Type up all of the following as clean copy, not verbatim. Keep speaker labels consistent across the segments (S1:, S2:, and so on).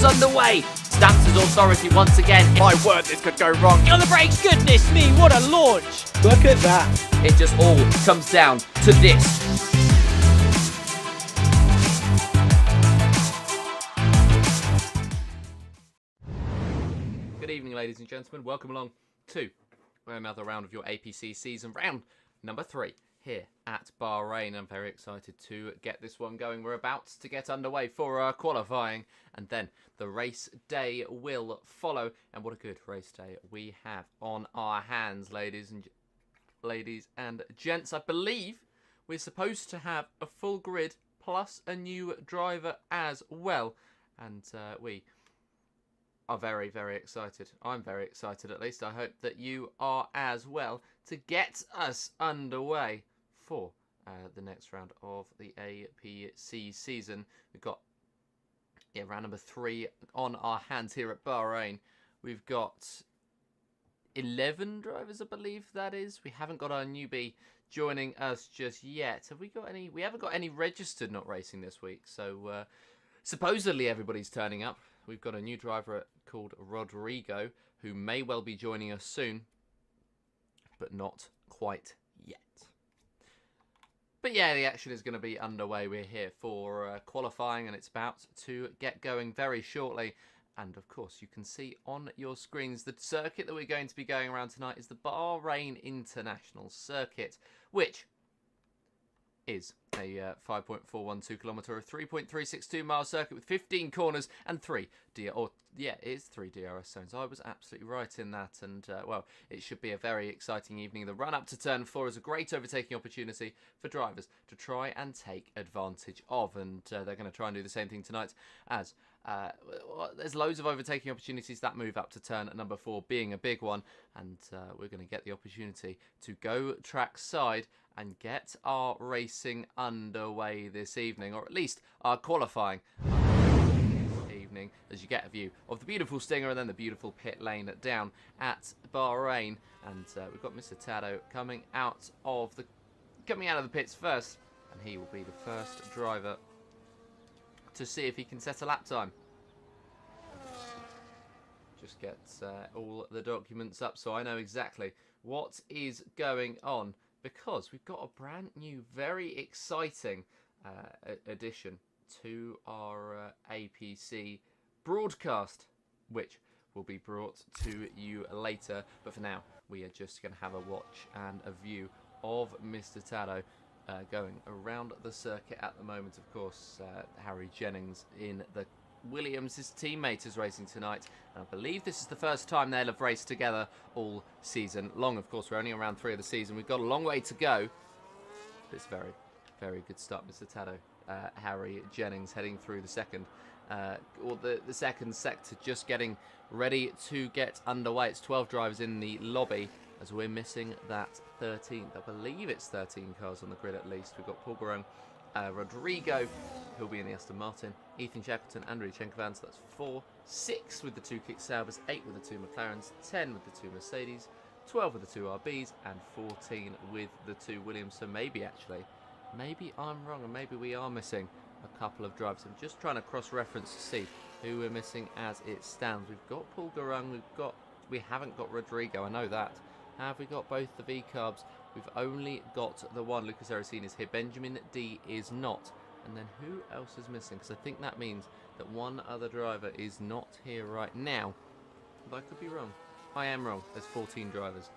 S1: Car's underway. Stamps his authority once again.
S2: My word, this could go wrong.
S3: On the brakes, goodness me, what a launch.
S4: Look at that.
S1: It just all comes down to this. Good evening, ladies and gentlemen. Welcome along to another round of your APC season, round number 3 here at Bahrain. I'm very excited to get this one going. We're about to get underway for our qualifying, and then the race day will follow. And what a good race day we have on our hands, ladies and gents. I believe we're supposed to have a full grid plus a new driver as well, and we are very, very excited. I'm very excited, at least. I hope that you are as well, to get us underway for the next round of the APC season. We've got round number 3 on our hands here at Bahrain. We've got 11 drivers, I believe that is. We haven't got our newbie joining us just yet. Have we got any? We haven't got any registered not racing this week, so supposedly everybody's turning up. We've got a new driver called Rodrigo, who may well be joining us soon, but not quite yet. But yeah, the action is going to be underway. We're here for qualifying, and it's about to get going very shortly. And of course, you can see on your screens the circuit that we're going to be going around tonight is the Bahrain International Circuit, which is a 5.412 kilometre or 3.362 mile circuit with 15 corners and 3 DRS zones. I was absolutely right in that, and well, it should be a very exciting evening. The run up to turn 4 is a great overtaking opportunity for drivers to try and take advantage of, and they're going to try and do the same thing tonight, as there's loads of overtaking opportunities. That move up to turn number 4 being a big one, and we're going to get the opportunity to go track side and get our racing underway this evening, or at least our qualifying this evening, as you get a view of the beautiful Stinger and then the beautiful pit lane down at Bahrain. And we've got Mr. Tado coming out of the pits first, and he will be the first driver to see if he can set a lap time. Just get all the documents up so I know exactly what is going on, because we've got a brand new, very exciting addition to our APC broadcast, which will be brought to you later. But for now, we are just going to have a watch and a view of Mr. Tado going around the circuit at the moment. Of course, Harry Jennings in the Williams, his teammate, is racing tonight, and I believe this is the first time they'll have raced together all season long. Of course, we're only around 3 of the season. We've got a long way to go, but it's a very, very good start, Mr. Tado. Harry Jennings heading through the second, or the second sector, just getting ready to get underway. It's 12 drivers in the lobby, as we're missing that 13th. I believe it's 13 cars on the grid at least. We've got Paul Garong, Rodrigo, who'll be in the Aston Martin, Ethan Shackleton, Andrew Chenkovan, so that's 4, 6 with the 2 Kick Saubers, 8 with the 2 McLarens, 10 with the 2 Mercedes, 12 with the 2 RBs, and 14 with the 2 Williams. So maybe I'm wrong, and maybe we are missing a couple of drivers. I'm just trying to cross-reference to see who we're missing as it stands. We've got Paul Garong, we haven't got Rodrigo, I know that. Have we got both the V-carbs? We've only got the one. Lucas Aracene is here. Benjamin D is not. And then who else is missing? Because I think that means that one other driver is not here right now. But I could be wrong. I am wrong. There's 14 drivers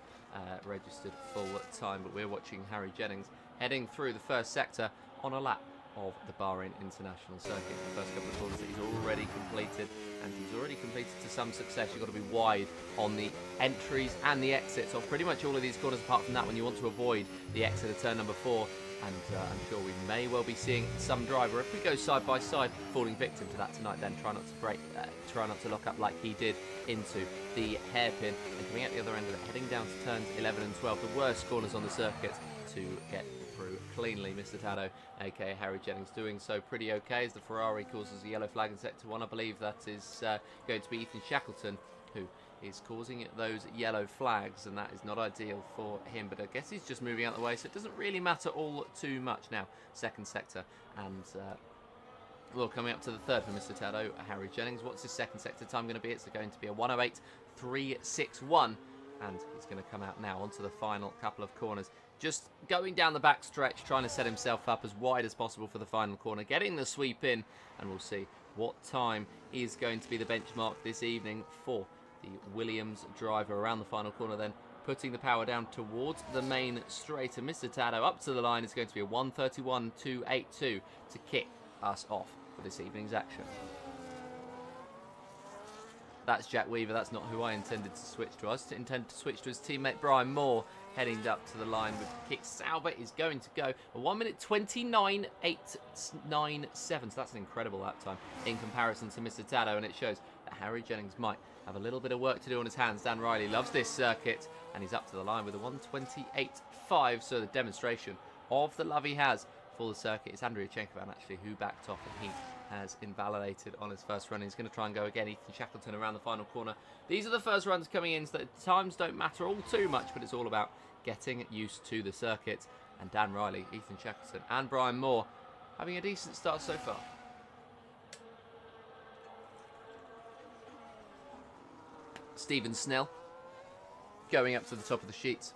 S1: registered full time. But we're watching Harry Jennings heading through the first sector on a lap of the Bahrain International Circuit. The first couple of corners that he's already completed, and he's already completed to some success. You've got to be wide on the entries and the exits of pretty much all of these corners, apart from that one. You want to avoid the exit of turn number 4, and I'm sure we may well be seeing some driver, if we go side by side, falling victim to that tonight. Then try not to lock up like he did into the hairpin, and coming out the other end of it, heading down to turns 11 and 12, the worst corners on the circuit, to get through cleanly. Mr. Tado, aka Harry Jennings, doing so pretty okay, as the Ferrari causes a yellow flag in sector 1. I believe that is going to be Ethan Shackleton who is causing those yellow flags, and that is not ideal for him, but I guess he's just moving out of the way, so it doesn't really matter all too much. Now, second sector, and Well, coming up to the third for Mr. Taddo, Harry Jennings. What's his second sector time going to be? It's going to be a 1:08.361. And he's going to come out now onto the final couple of corners. Just going down the back stretch, trying to set himself up as wide as possible for the final corner. Getting the sweep in, and we'll see what time is going to be the benchmark this evening for the Williams driver around the final corner then. Putting the power down towards the main straight. And Mr. Taddo up to the line is going to be a 1:31.282 to kick us off for this evening's action. That's Jack Weaver. That's not who I intended to switch to. I intended to switch to his teammate Brian Moore, heading up to the line with the kick. Sauber is going to go a 1:29.897. So that's an incredible lap time in comparison to Mr. Taddo, and it shows that Harry Jennings might have a little bit of work to do on his hands. Dan Riley loves this circuit, and he's up to the line with a 1:28.5. So the demonstration of the love he has for the circuit. It's Andrea Chenkovan actually who backed off, and he has invalidated on his first run. He's going to try and go again. Ethan Shackleton around the final corner. These are the first runs coming in, so that times don't matter all too much, but it's all about getting used to the circuit. And Dan Riley, Ethan Shackleton and Brian Moore having a decent start so far. Stephen Snell going up to the top of the sheets.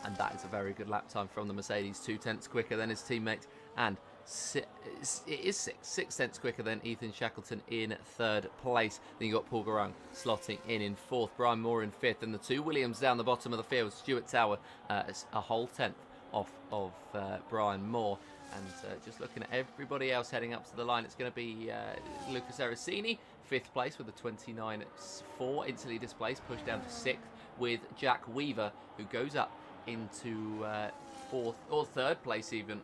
S1: And that is a very good lap time from the Mercedes. 0.2 quicker than his teammate. And it is 6 tenths quicker than Ethan Shackleton in third place. Then you got Paul Garang slotting in fourth. Brian Moore in fifth. And the two Williams down the bottom of the field. Stuart Tower a whole tenth off of Brian Moore. And just looking at everybody else heading up to the line, it's going to be Lucas Erasini, fifth place with a 29.4. Instantly displaced, pushed down to sixth with Jack Weaver, who goes up into fourth or third place even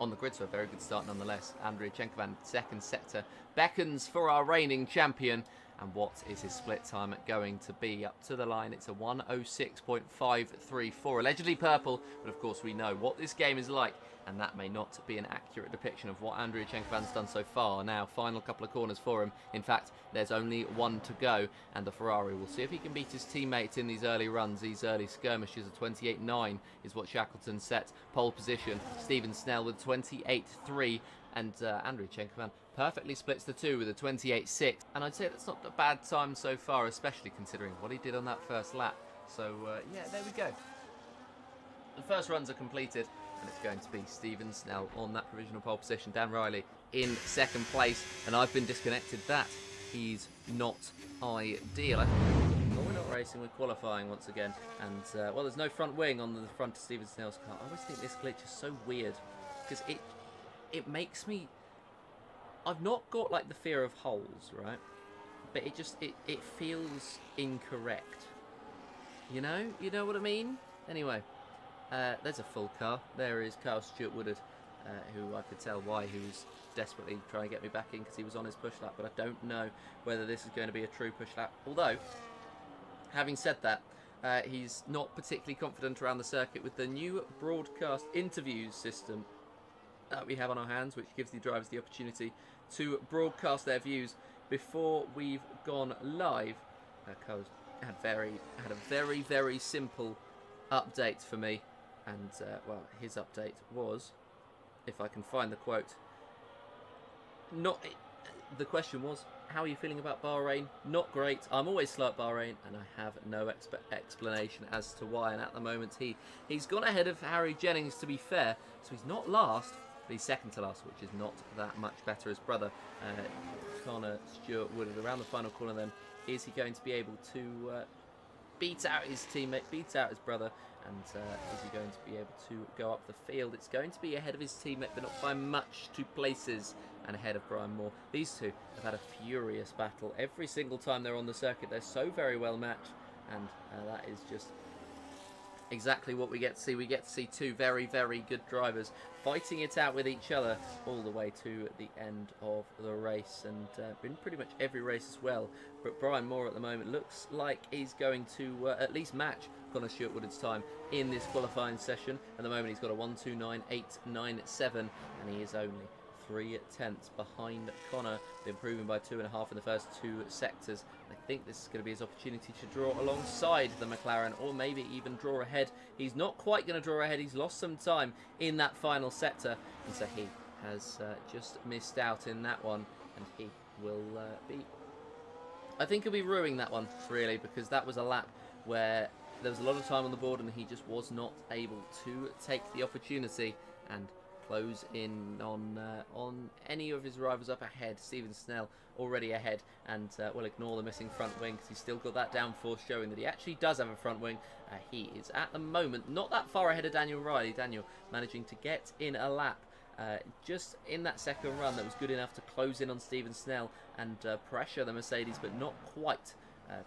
S1: on the grid. So a very good start nonetheless. Andrea Chenkovan, second sector, beckons for our reigning champion. And what is his split time going to be? Up to the line, it's a 1:06.534. Allegedly purple, but of course we know what this game is like, and that may not be an accurate depiction of what Andrea Cenkovan's done so far. Now, final couple of corners for him. In fact, there's only one to go, and the Ferrari will see if he can beat his teammates in these early runs, these early skirmishes. A 28.9 is what Shackleton set. Pole position, Stephen Snell with 28.3, and Andrea Cenkovan perfectly splits the two with a 28.6. And I'd say that's not a bad time so far, especially considering what he did on that first lap. So, yeah, there we go. The first runs are completed, and it's going to be Stephen Snell on that provisional pole position. Dan Riley in second place, and I've been disconnected. That is not ideal. Well, we're not racing, we're qualifying once again. And, well, there's no front wing on the front of Stephen Snell's car. I always think this glitch is so weird, because it makes me... I've not got, like, the fear of holes, right? But it just, it feels incorrect. You know? You know what I mean? Anyway, there's a full car. There is Carl Stuart Woodard, who I could tell why he was desperately trying to get me back in because he was on his push lap. But I don't know whether this is going to be a true push lap. Although, having said that, he's not particularly confident around the circuit with the new broadcast interviews system that we have on our hands, which gives the drivers the opportunity to broadcast their views before we've gone live. Carl's had a very, very simple update for me, and well, his update was, if I can find the quote, the question was, how are you feeling about Bahrain? Not great. I'm always slow at Bahrain, and I have no explanation as to why. And at the moment, he's gone ahead of Harry Jennings, to be fair, so he's not last, but he's second to last, which is not that much better. His brother, Connor Stuart Woodard, around the final corner then. Is he going to be able to beat out his teammate, beat out his brother, and is he going to be able to go up the field? It's going to be ahead of his teammate, but not by much, 2 places, and ahead of Brian Moore. These two have had a furious battle every single time they're on the circuit. They're so very well matched, and that is just exactly what we get to see. We get to see two very, very good drivers fighting it out with each other all the way to the end of the race, and in pretty much every race as well. But Brian Moore at the moment looks like he's going to at least match Connor Stuart Woodard's time in this qualifying session. At the moment he's got a 1:29.897, and he is only 3 tenths behind Connor, improving by 2.5 in the first 2 sectors. I think this is going to be his opportunity to draw alongside the McLaren, or maybe even draw ahead. He's not quite going to draw ahead. He's lost some time in that final sector, and so he has just missed out in that one, and he will be... I think he'll be ruining that one, really, because that was a lap where there was a lot of time on the board and he just was not able to take the opportunity and close in on any of his rivals up ahead. Stephen Snell already ahead, and we'll ignore the missing front wing because he's still got that downforce showing that he actually does have a front wing. He is at the moment not that far ahead of Daniel Riley. Daniel managing to get in a lap just in that second run that was good enough to close in on Stephen Snell and pressure the Mercedes, but not quite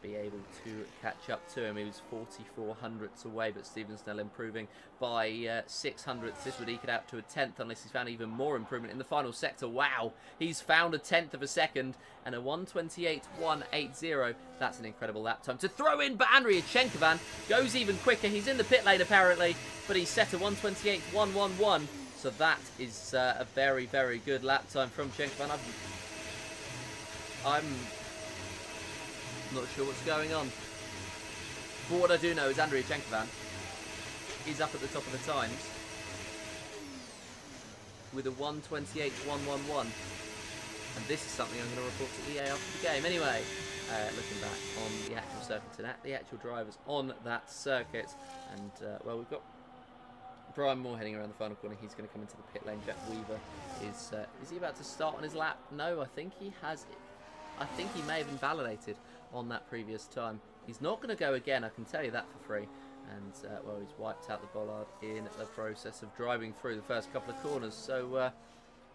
S1: be able to catch up to him. He was 44 hundredths away, but Stephen Snell improving by 6 hundredths. This would eke it out to a 10th unless he's found even more improvement in the final sector. Wow, he's found a 10th of a second and a 1:28.180. That's an incredible lap time to throw in, but Andriy Chenkovan goes even quicker. He's in the pit lane apparently, but he's set a 1:28.111. So that is a very, very good lap time from Chenkovan. I'm not sure what's going on. But what I do know is Andriy Chenkovan is up at the top of the times with a 1:28.111. And this is something I'm going to report to EA after the game. Anyway, looking back on the actual circuit and at the actual drivers on that circuit. And, well, we've got Brian Moore heading around the final corner. He's going to come into the pit lane. Jack Weaver is he about to start on his lap? No, I think he has. I think he may have invalidated on that previous time. He's not going to go again, I can tell you that for free. And, well, he's wiped out the bollard in the process of driving through the first couple of corners. So, that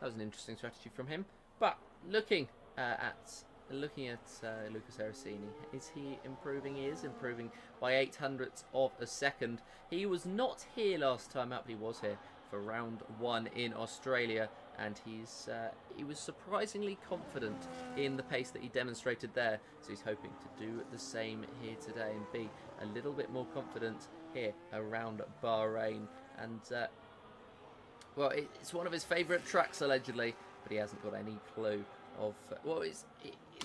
S1: was an interesting strategy from him. But, looking at Lucas Aracini, is he improving? He is improving by 8 hundredths of a second. He was not here last time out, but he was here for round 1 in Australia, and he was surprisingly confident in the pace that he demonstrated there, so he's hoping to do the same here today and be a little bit more confident here around Bahrain. And well, it's one of his favourite tracks allegedly, but he hasn't got any clue of well, it's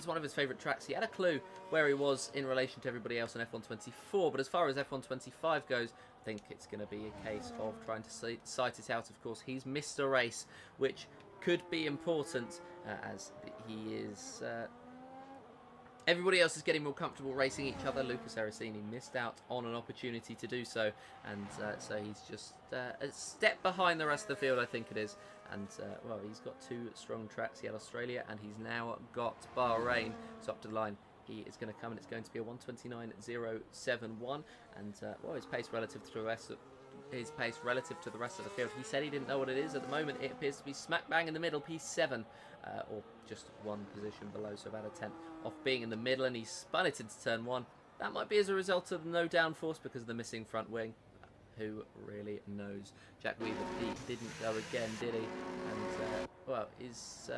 S1: one of his favourite tracks. He had a clue where he was in relation to everybody else on F124, but as far as F125 goes, I think it's going to be a case of trying to sight it out. Of course, he's missed a race, which could be important as he is... everybody else is getting more comfortable racing each other. Lucas Aracini missed out on an opportunity to do so, and so he's just a step behind the rest of the field, I think it is. And, well, he's got 2 strong tracks. He had Australia, and he's now got Bahrain. So up to the line, he is going to come, and it's going to be a 1:29.071. And, well, his pace relative to the rest of the field. He said he didn't know what it is. At the moment, it appears to be smack bang in the middle, P7, or just 1 position below, so about a 10th off being in the middle, and he's spun it into turn 1. That might be as a result of no downforce because of the missing front wing. Who really knows? Jack Weaver didn't go again, did he? And, well, is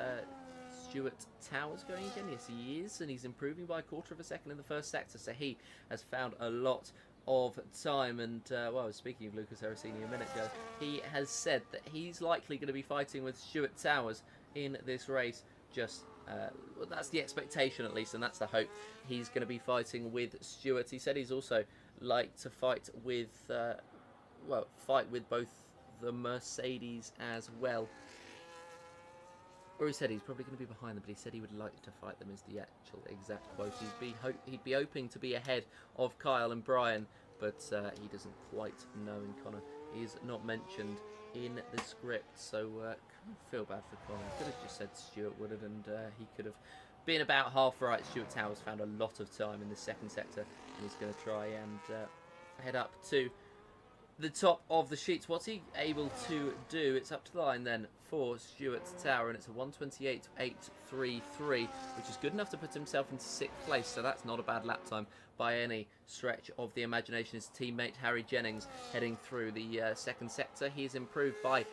S1: Stuart Towers going again? Yes, he is, and he's improving by a 1/4 of a second in the first sector, so he has found a lot of time. And, well, speaking of Lucas Aracini a minute ago, he has said that he's likely going to be fighting with Stuart Towers in this race. Just, well, that's the expectation at least, and that's the hope. He's going to be fighting with Stuart. He said he's also like to fight with... well, fight with both the Mercedes as well. Or he said he's probably going to be behind them, but he said he would like to fight them is the actual exact quote. He'd be hoping to be ahead of Kyle and Brian, but he doesn't quite know, and Connor is not mentioned in the script, so kind of feel bad for Connor. I could have just said Stuart Woodard, and he could have been about half right. Stuart Towers found a lot of time in the second sector, and he's going to try and head up to the top of the sheets. What's he able to do? It's up to the line then for Stuart Tower, and it's a 1:28.833, which is good enough to put himself into 6th place, so that's not a bad lap time by any stretch of the imagination. His teammate Harry Jennings heading through the second sector. He's improved by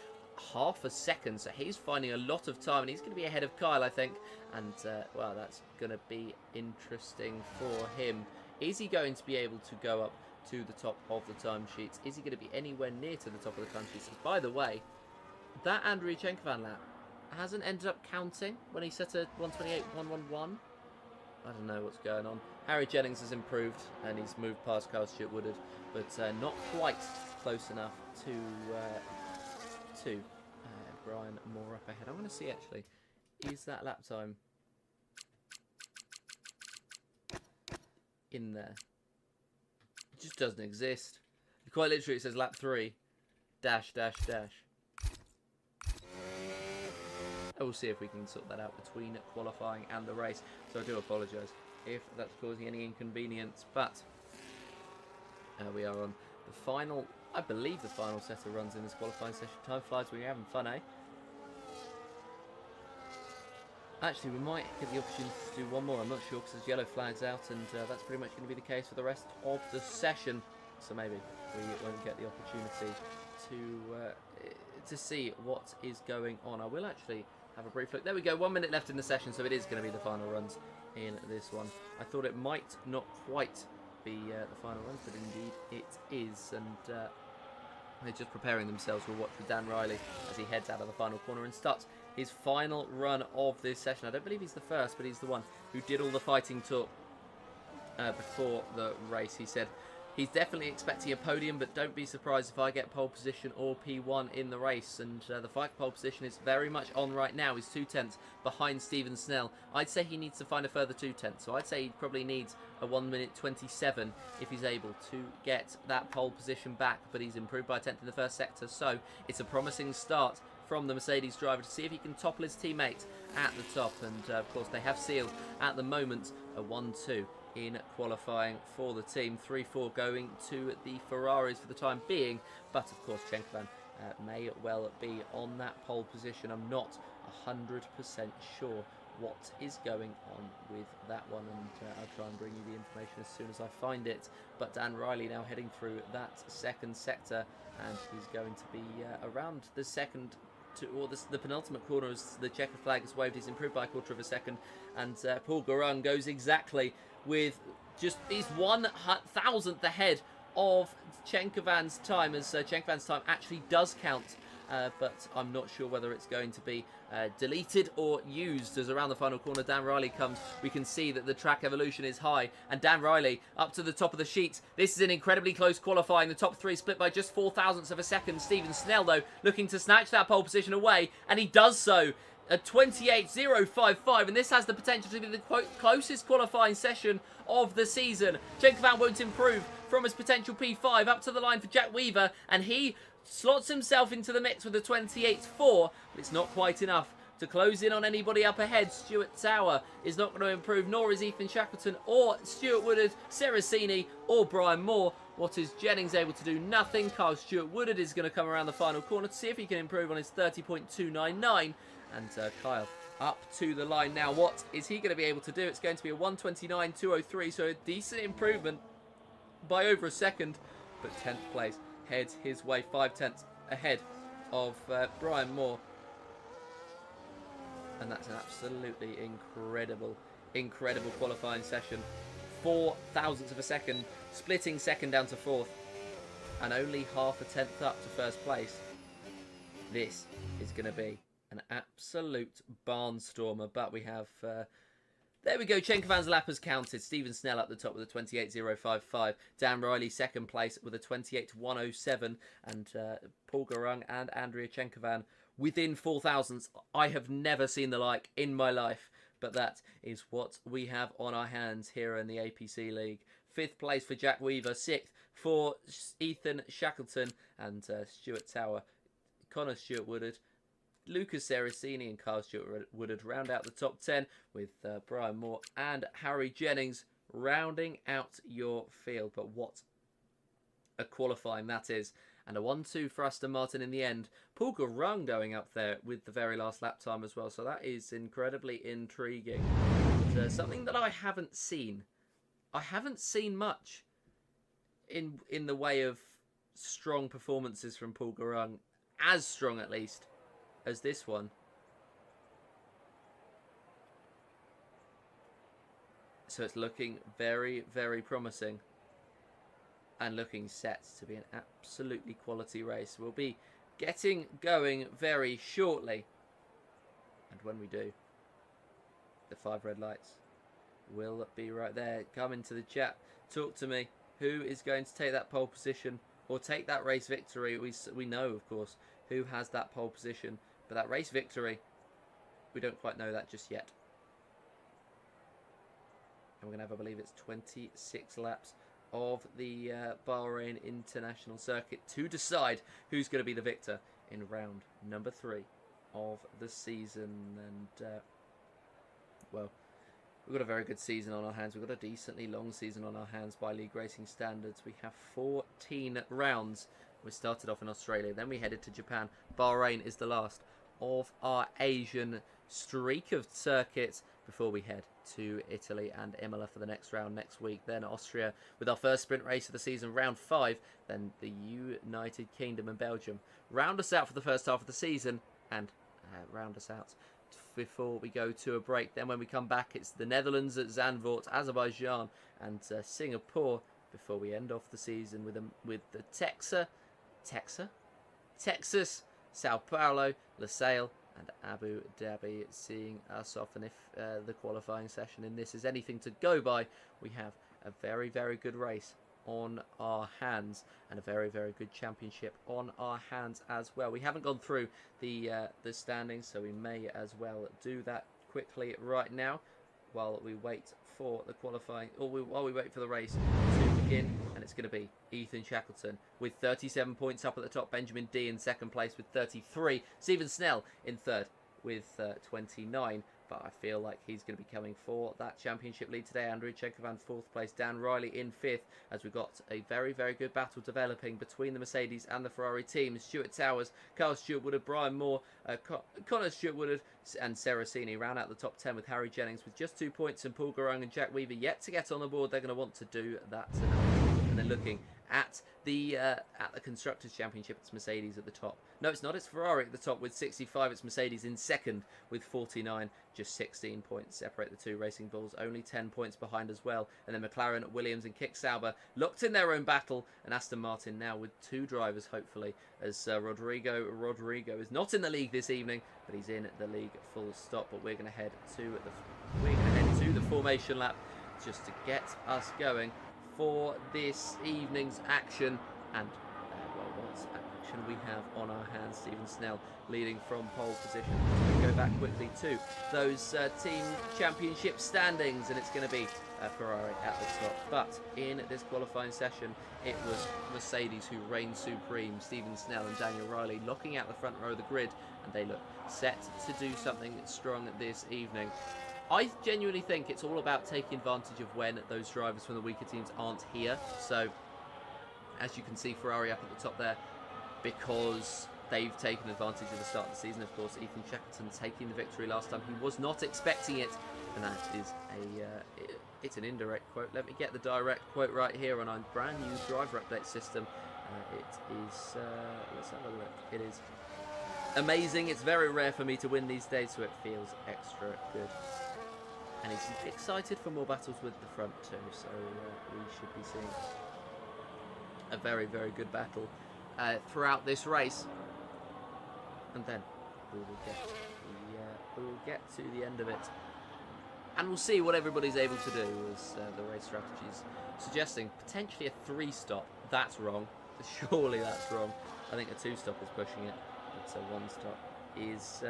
S1: half a second, so he's finding a lot of time, and he's going to be ahead of Kyle, I think. And, well, that's going to be interesting for him. Is he going to be able to go up to the top of the timesheets? Is he going to be anywhere near to the top of the timesheets? By the way, that Andriy Chenkovan lap hasn't ended up counting when he set a 1:28.111. I don't know what's going on. Harry Jennings has improved, and he's moved past Kyle Stuart Woodard, but not quite close enough to Brian Moore up ahead. I'm going to see, actually, is that lap time in there? It just doesn't exist. Quite literally, it says lap 3, dash, dash, dash. We'll see if we can sort that out between qualifying and the race. So I do apologise if that's causing any inconvenience, but we are on the final, I believe the final set of runs in this qualifying session. Time flies when you're having fun, eh? Actually, we might get the opportunity to do one more. I'm not sure because there's yellow flags out, and that's pretty much going to be the case for the rest of the session. So maybe we won't get the opportunity to see what is going on. I will actually have a brief look. There we go, 1 minute left in the session, so it is going to be the final runs in this one. I thought it might not quite be the final runs, but indeed it is. And they're just preparing themselves. We'll watch with Dan Riley as he heads out of the final corner and starts his final run of this session. I don't believe he's the first, but he's the one who did all the fighting talk before the race. He said he's definitely expecting a podium, but don't be surprised if I get pole position or P1 in the race. And the fight for pole position is very much on right now. He's 2/10 behind Stephen Snell. I'd say he needs to find a further 2/10. So I'd say he probably needs a 1 minute 27 if he's able to get that pole position back. But he's improved by a 10th in the first sector. So it's a promising start from the Mercedes driver to see if he can topple his teammate at the top. And of course they have sealed at the moment a 1-2 in qualifying for the team. 3-4 going to the Ferraris for the time being, but of course Chenkovan may well be on that pole position. I'm not 100% sure what is going on with that one, and I'll try and bring you the information as soon as I find it. But Dan Riley now heading through that second sector, and he's going to be around the second or the penultimate corner as the checker flag is waved. He's improved by a quarter of a second, and Paul Garung goes exactly with just his 1,000th ahead of Chenkovan's time, as Chenkovan's time actually does count, but I'm not sure whether it's going to be deleted or used. As around the final corner Dan Riley comes, we can see that the track evolution is high, and Dan Riley up to the top of the sheet. This is an incredibly close qualifying. The top three split by just 0.04 of a second. Stephen Snell, though, looking to snatch that pole position away, and he does so at 28.055, and this has the potential to be the closest qualifying session of the season. Chenkovan won't improve from his potential P5 up to the line for Jack Weaver, and he slots himself into the mix with a 28.4, but it's not quite enough to close in on anybody up ahead. Stuart Tower is not going to improve, nor is Ethan Shackleton or Stuart Woodard, Seracini or Brian Moore. What is Jennings able to do? Nothing. Carl Stuart Woodard is going to come around the final corner to see if he can improve on his 30.299. And Kyle up to the line now. What is he going to be able to do? It's going to be a 129.203, so a decent improvement by over a second. But 10th place heads his way, 5/10 ahead of Brian Moore. And that's an absolutely incredible qualifying session. 0.04 of a second, splitting second down to fourth, and only half a tenth up to first place. This is going to be an absolute barnstormer, but we have there we go. Chenkovan's lap has counted. Stephen Snell up the top with a 28.055. Dan Riley second place with a 28.107, and Paul Garung and Andrea Chenkovan within 0.04. I have never seen the like in my life, but that is what we have on our hands here in the APC League. 5th place for Jack Weaver, 6th for Ethan Shackleton and Stuart Tower. Connor Stuart Woodard, Lucas Seracini and Carl Stuart Woodard round out the top 10, with Brian Moore and Harry Jennings rounding out your field. But what a qualifying that is. And a 1-2 for Aston Martin in the end. Paul Garung going up there with the very last lap time as well. So that is incredibly intriguing. And, something that I haven't seen. I haven't seen much in the way of strong performances from Paul Garung. As strong, at least, as this one. So it's looking very promising, and looking set to be an absolutely quality race. We'll be getting going very shortly, and when we do, the 5 red lights will be right there. Come into the chat, talk to me. Who is going to take that pole position or take that race victory? We know, of course, who has that pole position, But that race victory, we don't quite know that just yet. And we're going to have, I believe it's 26 laps of the Bahrain International Circuit to decide who's going to be the victor in round number 3 of the season. And, well, we've got a very good season on our hands. We've got a decently long season on our hands by league racing standards. We have 14 rounds. We started off in Australia, then we headed to Japan. Bahrain is the last of our Asian streak of circuits before we head to Italy and Imola for the next round next week. Then Austria with our first sprint race of the season, round 5. Then the United Kingdom and Belgium round us out for the first half of the season and round us out before we go to a break. Then when we come back, it's the Netherlands at Zandvoort, Azerbaijan and Singapore before we end off the season with the Texas, Sao Paulo, Lusail and Abu Dhabi seeing us off. And if the qualifying session in this is anything to go by, we have a very, very good race on our hands and a very, very good championship on our hands as well. We haven't gone through the standings, so we may as well do that quickly right now while we wait for the qualifying, or while we wait for the race to begin. And it's going to be Ethan Shackleton with 37 points up at the top, Benjamin D in second place with 33, Stephen Snell in third with 29. But I feel like he's going to be coming for that championship lead today. Andrew Chenkovan fourth place, Dan Riley in fifth, as we've got a very, very good battle developing between the Mercedes and the Ferrari teams. Stuart Towers, Carl Stewart Woodard, Brian Moore, Connor Stewart Woodard and Seracini round out the top 10 with Harry Jennings with just 2 points, and Paul Garung and Jack Weaver yet to get on the board. They're going to want to do that tonight. And then looking at the Constructors' Championship, it's Mercedes at the top. No, it's not. It's Ferrari at the top with 65. It's Mercedes in second with 49. Just 16 points separate the two Racing Bulls. Only 10 points behind as well. And then McLaren, Williams and Kick Sauber locked in their own battle. And Aston Martin now with 2 drivers, hopefully, as Rodrigo is not in the league this evening, but he's in the league full stop. But we're going to head to the formation lap just to get us going for this evening's action. And well, what action we have on our hands. Stephen Snell leading from pole position. We'll go back quickly to those team championship standings, and it's going to be Ferrari at the top. But in this qualifying session, it was Mercedes who reigned supreme. Stephen Snell and Daniel Riley locking out the front row of the grid, and they look set to do something strong this evening. I genuinely think it's all about taking advantage of when those drivers from the weaker teams aren't here. So, as you can see, Ferrari up at the top there because they've taken advantage of the start of the season. Of course, Ethan Shackleton taking the victory last time. He was not expecting it, and that is it's an indirect quote. Let me get the direct quote right here on our brand new driver update system. It is, let's have a look. It is amazing. It's very rare for me to win these days, so it feels extra good. And he's excited for more battles with the front too, so we should be seeing a very, very good battle throughout this race. And then we will get to the end of it, and we'll see what everybody's able to do as the race strategies suggesting potentially a 3-stop. That's wrong. Surely that's wrong. I think a 2-stop is pushing it. But a 1-stop is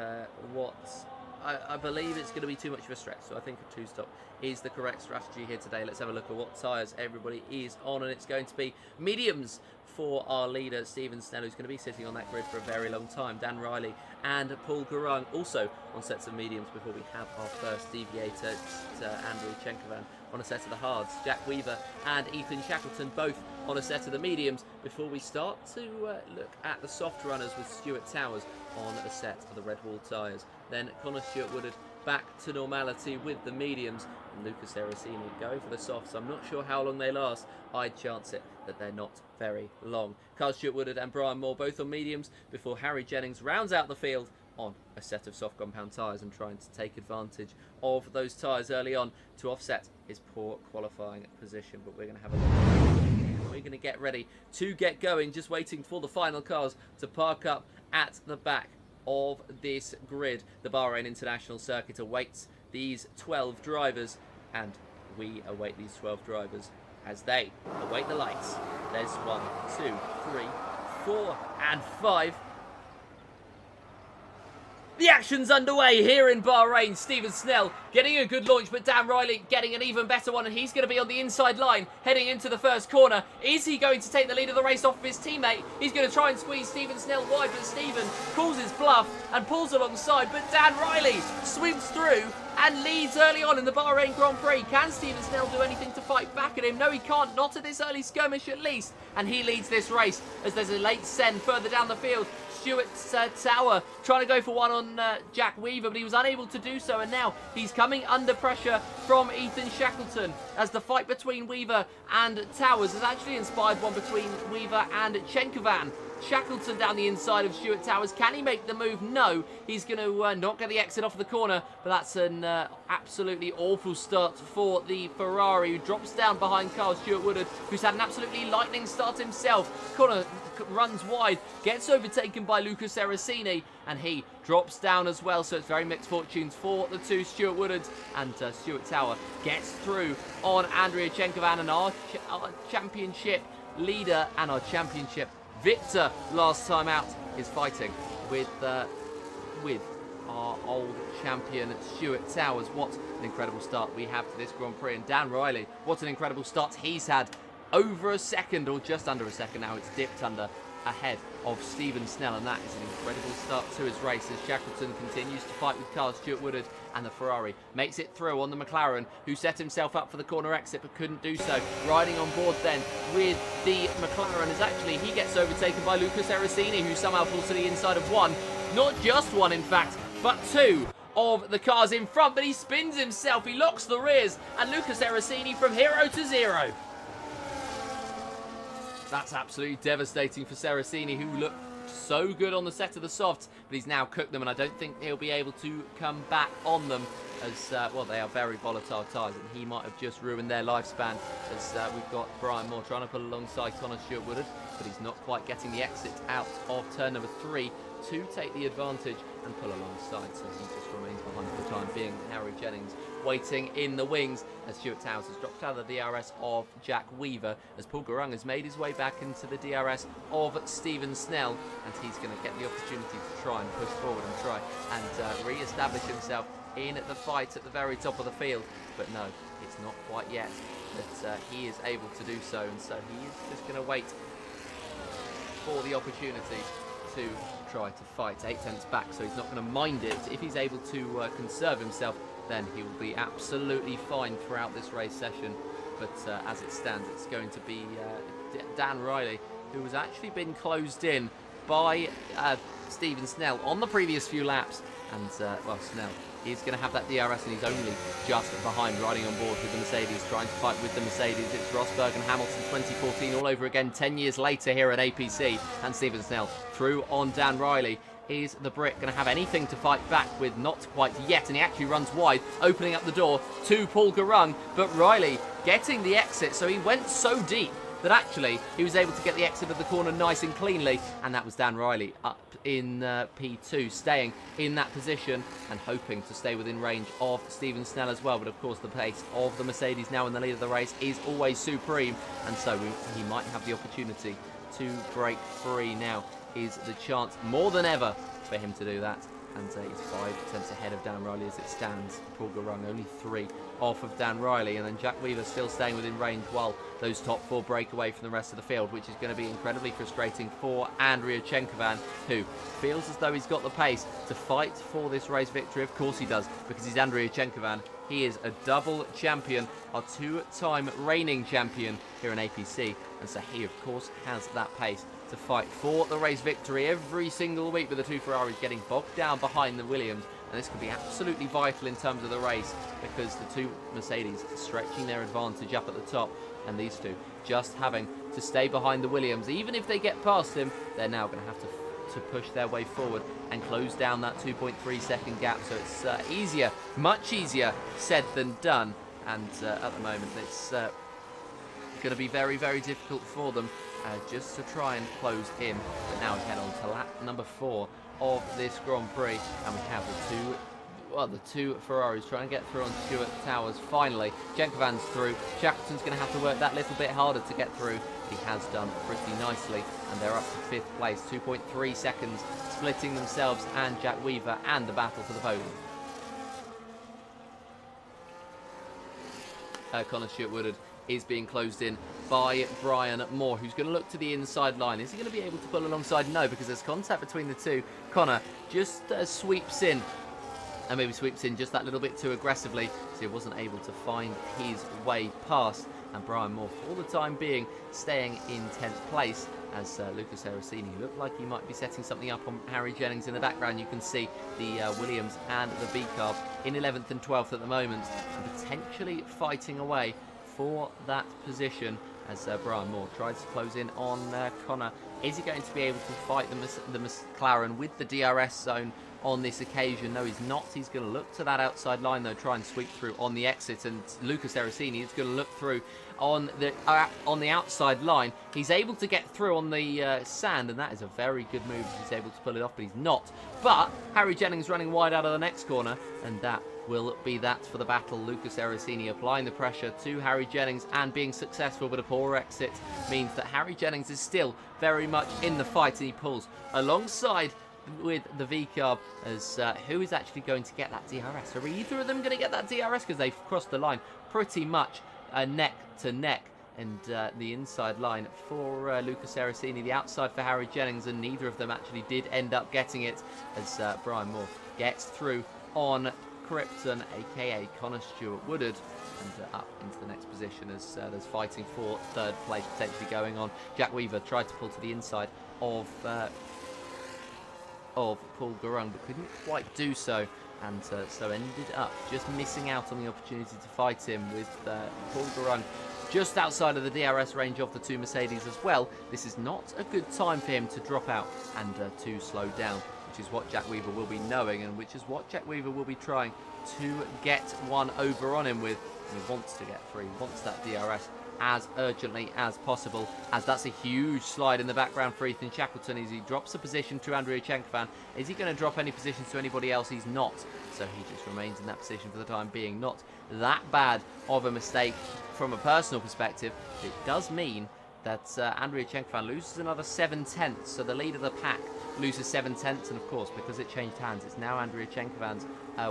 S1: what I believe it's going to be too much of a stretch. So I think a 2-stop is the correct strategy here today. Let's have a look at what tyres everybody is on, and it's going to be mediums for our leader Stephen Snell, who's going to be sitting on that grid for a very long time. Dan Riley and Paul Garung also on sets of mediums before we have our first deviator, Andrew Chenkovan on a set of the hards. Jack Weaver and Ethan Shackleton both on a set of the mediums before we start to look at the soft runners with Stuart Towers on a set of the red wall tyres. Then Connor Stewart Woodard back to normality with the mediums, and Lucas Ericini going for the softs. I'm not sure how long they last. I'd chance it that they're not very long. Carl Stewart Woodard and Brian Moore both on mediums before Harry Jennings rounds out the field on a set of soft compound tyres and trying to take advantage of those tyres early on to offset his poor qualifying position. But we're going to have a look. We're going to get ready to get going, just waiting for the final cars to park up at the back of this grid. The Bahrain International Circuit awaits these 12 drivers, and we await these 12 drivers as they await the lights. There's 1, 2, 3, 4 and 5. The action's underway here in Bahrain. Stephen Snell getting a good launch, but Dan Riley getting an even better one, and he's going to be on the inside line heading into the first corner. Is he going to take the lead of the race off of his teammate? He's going to try and squeeze Stephen Snell wide, but Stephen calls his bluff and pulls alongside, but Dan Riley sweeps through and leads early on in the Bahrain Grand Prix. Can Stephen Snell do anything to fight back at him? No, he can't, not at this early skirmish at least. And he leads this race as there's a late send further down the field. Stuart Tower trying to go for one on Jack Weaver, but he was unable to do so, and now he's coming under pressure from Ethan Shackleton as the fight between Weaver and Towers has actually inspired one between Weaver and Chenkovan. Shackleton down the inside of Stuart Towers. Can he make the move? No. He's going to not get the exit off the corner, but that's an absolutely awful start for the Ferrari, who drops down behind Carl Stuart Woodard, who's had an absolutely lightning start himself. Corner runs wide, gets overtaken by Lucas Erracini, and he drops down as well, so it's very mixed fortunes for the two Stuart Woodards, and Stuart Tower gets through on Andrea Chenkovan, and our championship leader and our championship victor last time out is fighting with our old champion Stuart Towers. What an incredible start we have to this Grand Prix, and Dan Riley, what an incredible start he's had. Over a second, or just under a second now, it's dipped under ahead of Stephen Snell, and that is an incredible start to his race as Shackleton continues to fight with Carl Stuart Woodard, and the Ferrari makes it through on the McLaren, who set himself up for the corner exit but couldn't do so. Riding on board then with the McLaren is actually, he gets overtaken by Lucas Erracini, who somehow falls to the inside of one, not just one in fact, but two of the cars in front, but he spins himself, he locks the rears, and Lucas Erracini from hero to zero. That's absolutely devastating for Seracini, who looked so good on the set of the softs, but he's now cooked them, and I don't think he'll be able to come back on them as, well, they are very volatile tyres, and he might have just ruined their lifespan as we've got Brian Moore trying to pull alongside Connor Stuart Woodard, but he's not quite getting the exit out of turn number 3 to take the advantage and pull alongside, so he just remains behind for the time being. Harry Jennings waiting in the wings as Stuart Towers has dropped out of the DRS of Jack Weaver, as Paul Garung has made his way back into the DRS of Stephen Snell, and he's going to get the opportunity to try and push forward and try and re-establish himself in the fight at the very top of the field, but no, it's not quite yet that he is able to do so, and so he is just going to wait for the opportunity to try to fight. 8 tenths back, so he's not going to mind it. If he's able to conserve himself, then he will be absolutely fine throughout this race session. But as it stands, it's going to be Dan Riley, who has actually been closed in by Stephen Snell on the previous few laps. And, well, Snell is going to have that DRS, and he's only just behind, riding on board with the Mercedes, trying to fight with the Mercedes. It's Rosberg and Hamilton 2014 all over again, 10 years later here at APC. And Stephen Snell through on Dan Riley. Is the Brit going to have anything to fight back with? Not quite yet, and he actually runs wide, opening up the door to Paul Garung, but Riley getting the exit, so he went so deep that actually he was able to get the exit of the corner nice and cleanly, and that was Dan Riley up in P2, staying in that position and hoping to stay within range of Stephen Snell as well. But of course the pace of the Mercedes now in the lead of the race is always supreme, and so he might have the opportunity to break free. Now is the chance more than ever for him to do that, and he's 5 tenths ahead of Dan Riley as it stands. Paul Garung only 3 off of Dan Riley, and then Jack Weaver still staying within range while those top 4 break away from the rest of the field, which is going to be incredibly frustrating for Andrea Chenkovan, who feels as though he's got the pace to fight for this race victory. Of course he does, because he's Andrea Chenkovan. He is a double champion, our 2-time reigning champion here in APC, and so he of course has that pace to fight for the race victory every single week, with the 2 Ferraris getting bogged down behind the Williams. And this could be absolutely vital in terms of the race, because the 2 Mercedes stretching their advantage up at the top, and these 2 just having to stay behind the Williams. Even if they get past him, they're now going to have to push their way forward and close down that 2.3 second gap. So it's easier, much easier said than done, and at the moment it's going to be very, very difficult for them just to try and close in. But now we head on to lap number 4 of this Grand Prix, and we have the 2 well, the two Ferraris trying to get through on Stuart Towers. Finally, Jenkovan's through. Shackleton's going to have to work that little bit harder to get through. He has done pretty nicely, and they're up to 5th place. 2.3 seconds splitting themselves and Jack Weaver and the battle for the podium. Connor Stewart-Woodard is being closed in by Brian Moore, who's going to look to the inside line. Is he going to be able to pull alongside? No, because there's contact between the two. Connor just sweeps in, and maybe sweeps in just that little bit too aggressively, so he wasn't able to find his way past. And Brian Moore, for the time being, staying in 10th place, as Lucas Aracini looked like he might be setting something up on Harry Jennings. In the background, you can see the Williams and the V-Carb in 11th and 12th at the moment, and potentially fighting away for that position as Brian Moore tries to close in on Connor. Is he going to be able to fight the McLaren with the DRS zone on this occasion? No, he's not. He's going to look to that outside line, though, try and sweep through on the exit, and Lucas Aracini is going to look through on the outside line. He's able to get through on the sand, and that is a very good move. He's able to pull it off, but he's not. But Harry Jennings running wide out of the next corner, and that will be that for the battle. Lucas Aracini applying the pressure to Harry Jennings and being successful, but a poor exit means that Harry Jennings is still very much in the fight, and he pulls alongside with the V-Carb as who is actually going to get that DRS? Are either of them going to get that DRS? Because they've crossed the line pretty much neck to neck, and the inside line for Lucas Aracini, the outside for Harry Jennings, and neither of them actually did end up getting it as Brian Moore gets through on Krypton, aka Connor Stewart-Woodard, and up into the next position as there's fighting for 3rd place potentially going on. Jack Weaver tried to pull to the inside of Paul Garung, but couldn't quite do so, and so ended up just missing out on the opportunity to fight him with Paul Garung just outside of the DRS range of the two Mercedes as well. This is not a good time for him to drop out and to slow down, which is what Jack Weaver will be knowing, and which is what Jack Weaver will be trying to get one over on him with. He wants to get through, he wants that DRS as urgently as possible, as that's a huge slide in the background for Ethan Shackleton as he drops a position to Andrea Chenkovan. Is he going to drop any positions to anybody else? He's not, so he just remains in that position for the time being. Not that bad of a mistake from a personal perspective. It does mean that Andrea Chenkovan loses another 7/10, so the lead of the pack loses 7/10, and of course, because it changed hands, it's now Andrea Chenkovan's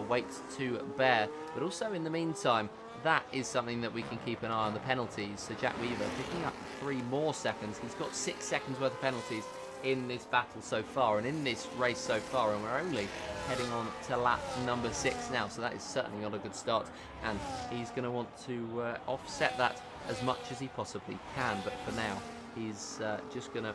S1: weight to bear. But also in the meantime, that is something that we can keep an eye on, the penalties. So Jack Weaver picking up 3 more seconds. He's got 6 seconds worth of penalties in this battle so far, and in this race so far, and we're only heading on to lap number 6 now, so that is certainly not a good start, and he's going to want to offset that as much as he possibly can. But for now, he's just going to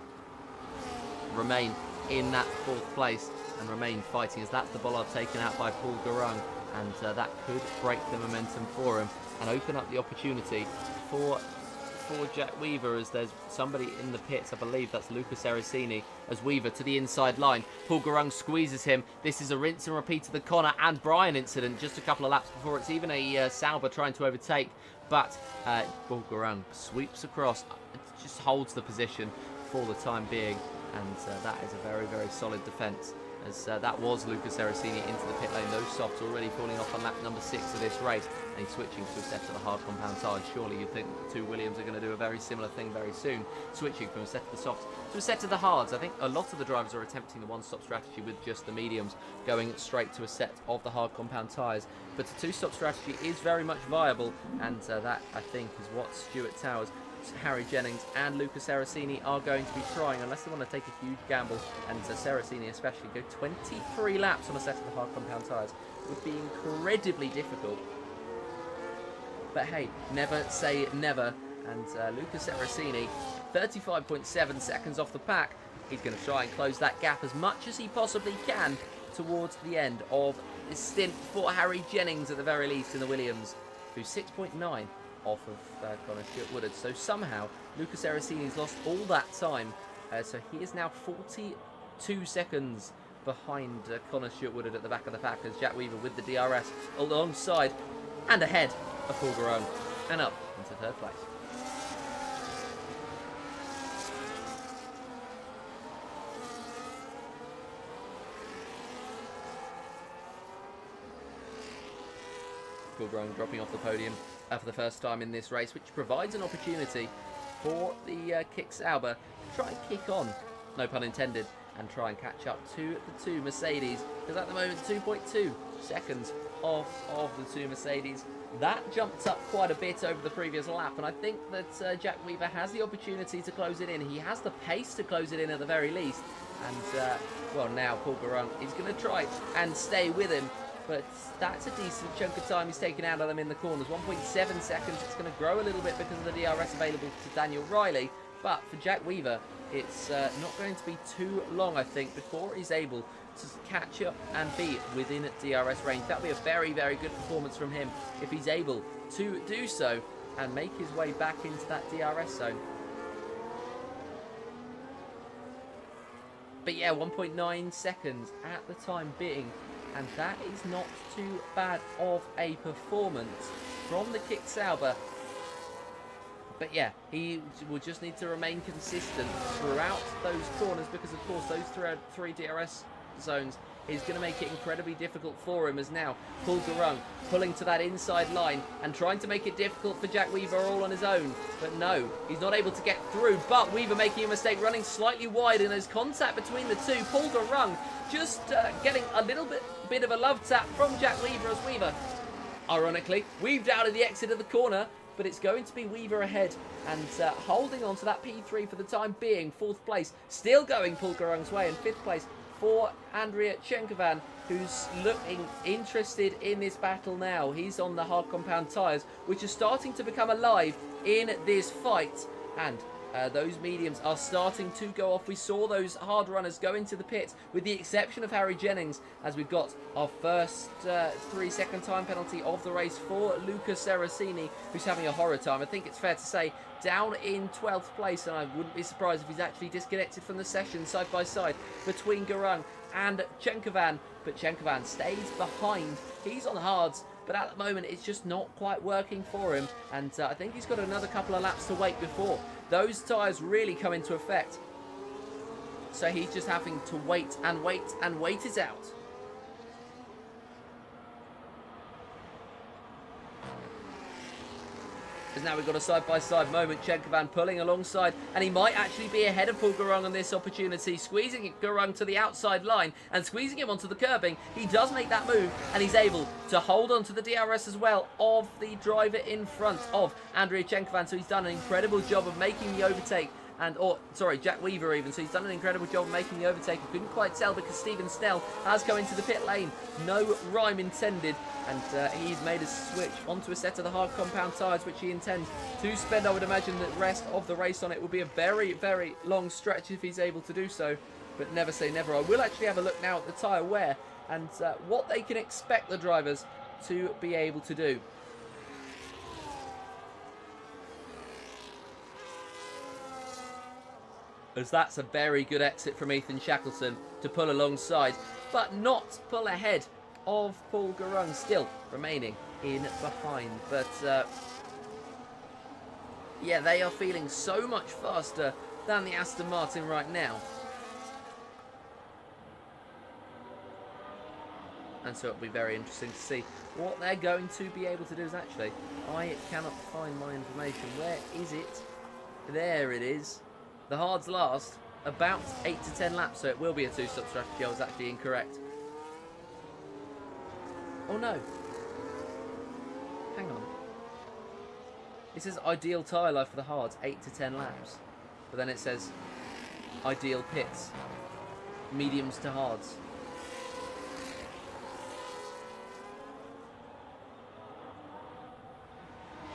S1: remain in that 4th place and remain fighting, as that's the bollard taken out by Paul Garung, and that could break the momentum for him and open up the opportunity for Jack Weaver, as there's somebody in the pits. I believe that's Lucas Aracini, as Weaver to the inside line. Paul Garung squeezes him. This is a rinse and repeat of the Connor and Brian incident just a couple of laps before. It's even a Sauber trying to overtake, but Paul Garung sweeps across, just holds the position for the time being, and that is a very, very solid defence, as that was Lucas Aracini into the pit lane. Those softs already falling off on lap number 6 of this race, and he's switching to a set of the hard compound tyres. Surely you'd think the two Williams are going to do a very similar thing very soon, switching from a set of the softs to a set of the hards. I think a lot of the drivers are attempting the one-stop strategy with just the mediums, going straight to a set of the hard compound tyres, but the two-stop strategy is very much viable, and that, I think, is what Stuart Towers, Harry Jennings and Lucas Aracini are going to be trying, unless they want to take a huge gamble, and Aracini especially go 23 laps on a set of the hard compound tyres. It would be incredibly difficult, but hey, never say never. And Lucas Aracini, 35.7 seconds off the pack. He's going to try and close that gap as much as he possibly can towards the end of this stint for Harry Jennings, at the very least, in the Williams, who's 6.9 off of Connor Stewart-Woodard. So somehow Lucas Aracini's lost all that time, so he is now 42 seconds behind Connor Stewart-Woodard at the back of the pack, as Jack Weaver with the DRS alongside and ahead of Paul Garung, and up into 3rd place. Paul Grung dropping off the podium for the first time in this race, which provides an opportunity for the Kick Sauber to try and kick on, no pun intended, and try and catch up to the two Mercedes, because at the moment 2.2 seconds off of the two Mercedes. That jumped up quite a bit over the previous lap, and I think that Jack Weaver has the opportunity to close it in. He has the pace to close it in at the very least, and well, now Paul Garung is going to try and stay with him, but that's a decent chunk of time he's taken out of them in the corners. 1.7 seconds. It's going to grow a little bit because of the DRS available to Daniel Riley, but for Jack Weaver, it's not going to be too long, I think, before he's able to catch up and be within DRS range. That'll be a very, very good performance from him if he's able to do so and make his way back into that DRS zone. But yeah, 1.9 seconds at the time being, and that is not too bad of a performance from the Kick Sauber. But yeah, he will just need to remain consistent throughout those corners, because of course those three DRS zones is going to make it incredibly difficult for him, as now Paul Garung pulling to that inside line and trying to make it difficult for Jack Weaver all on his own. But no, he's not able to get through, but Weaver making a mistake, running slightly wide, and there's contact between the two. Paul Garung just getting a little bit of a love tap from Jack Weaver, as Weaver, ironically, weaved out of the exit of the corner. But it's going to be Weaver ahead and holding on to that P3 for the time being. 4th place, still going Paul Garung's way, and 5th place for Andrea Chenkovan, who's looking interested in this battle now. He's on the hard compound tyres, which are starting to become alive in this fight, and those mediums are starting to go off. We saw those hard runners go into the pit, with the exception of Harry Jennings, as we've got our first 3-second time penalty of the race for Luca Seracini, who's having a horror time. I think it's fair to say down in 12th place, and I wouldn't be surprised if he's actually disconnected from the session side by side between Garung and Chenkovan. But Chenkovan stays behind. He's on hards, but at the moment it's just not quite working for him, and I think he's got another couple of laps to wait before those tyres really come into effect. So he's just having to wait and wait and wait it out. Because now we've got a side-by-side moment. Chenkovan pulling alongside, and he might actually be ahead of Paul Garung on this opportunity, squeezing Garung to the outside line and squeezing him onto the curbing. He does make that move, and he's able to hold on to the DRS as well of the driver in front of Andrea Chenkovan. So he's done an incredible job of making the overtake. Jack Weaver even. So he's done an incredible job of making the overtake. I couldn't quite tell because Stephen Snell has come into the pit lane. No rhyme intended. And he's made a switch onto a set of the hard compound tyres, which he intends to spend, I would imagine, the rest of the race on. It will be a very, very long stretch if he's able to do so. But never say never. I will actually have a look now at the tyre wear and what they can expect the drivers to be able to do. As that's a very good exit from Ethan Shackleton to pull alongside, but not pull ahead of Paul Garung, still remaining in behind. But yeah, they are feeling so much faster than the Aston Martin right now. And so it'll be very interesting to see what they're going to be able to do. Is actually, I cannot find my information. Where is it? There it is. The hards last about 8 to 10 laps, so it will be a two-stop strategy. I was actually incorrect. Oh no. Hang on. It says ideal tyre life for the hards, 8 to 10 laps. But then it says ideal pits, mediums to hards.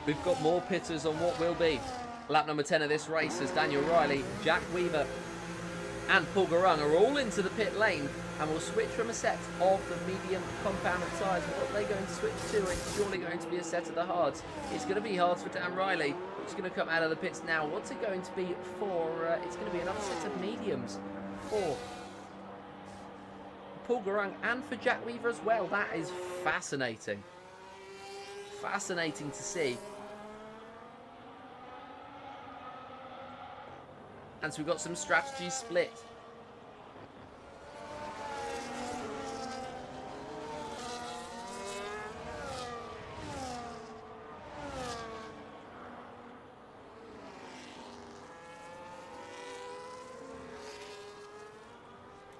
S1: We've got more pitters on what will be lap number 10 of this race, as Daniel Riley, Jack Weaver and Paul Garung are all into the pit lane, and will switch from a set of the medium compounded tyres. What are they going to switch to? It's surely going to be a set of the hards. It's going to be hards for Dan Riley, who's going to come out of the pits now. What's it going to be for? It's going to be another set of mediums for Paul Garung and for Jack Weaver as well. That is fascinating. Fascinating to see. And so we've got some strategy split.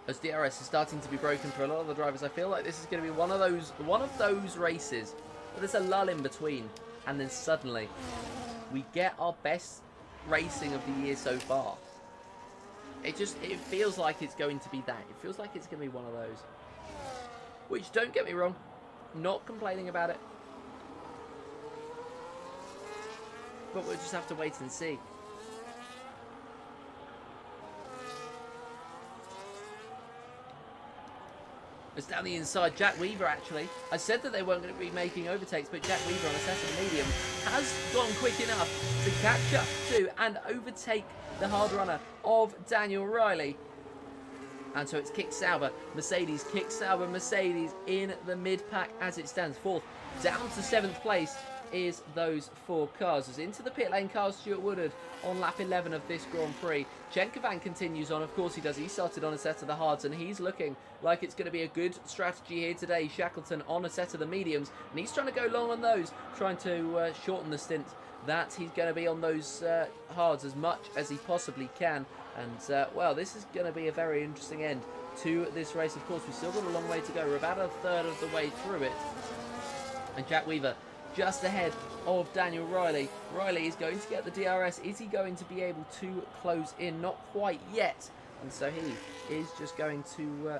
S1: as DRS is starting to be broken for a lot of the drivers. I feel like this is going to be one of those races where there's a lull in between, and then suddenly we get our best racing of the year so far. It feels like it's going to be that. It feels like it's going to be one of those. Which, don't get me wrong, not complaining about it. But we'll just have to wait and see. It's down the inside. Jack Weaver, actually. I said that they weren't going to be making overtakes, but Jack Weaver on a set of medium has gone quick enough to catch up to and overtake the hard runner of Daniel Riley. And so it's Kick Sauber, Mercedes, Kick Sauber, Mercedes in the mid-pack as it stands. Fourth, down to 7th place is those 4 cars. As into the pit lane cars, Stuart Woodard on lap 11 of this Grand Prix. Chenkovan continues on, of course he does. He started on a set of the hards and he's looking like it's going to be a good strategy here today. Shackleton on a set of the mediums and he's trying to go long on those, trying to shorten the stint that he's going to be on those hards as much as he possibly can. And, well, this is going to be a very interesting end to this race. Of course, we've still got a long way to go. We're about a third of the way through it. And Jack Weaver just ahead of Daniel Riley. Riley is going to get the DRS. Is he going to be able to close in? Not quite yet. And so he is just going to...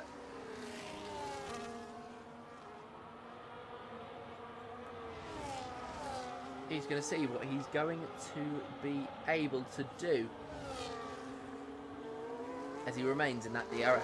S1: he's going to see what he's going to be able to do as he remains in that DRS.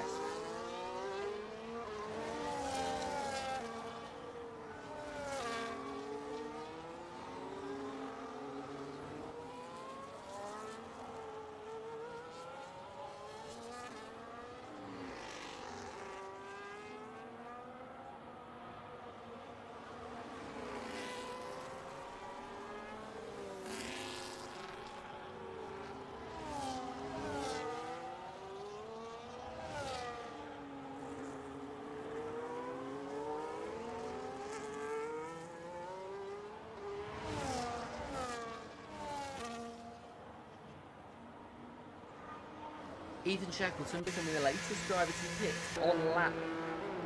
S1: Ethan Shackleton becoming the latest driver to hit on lap,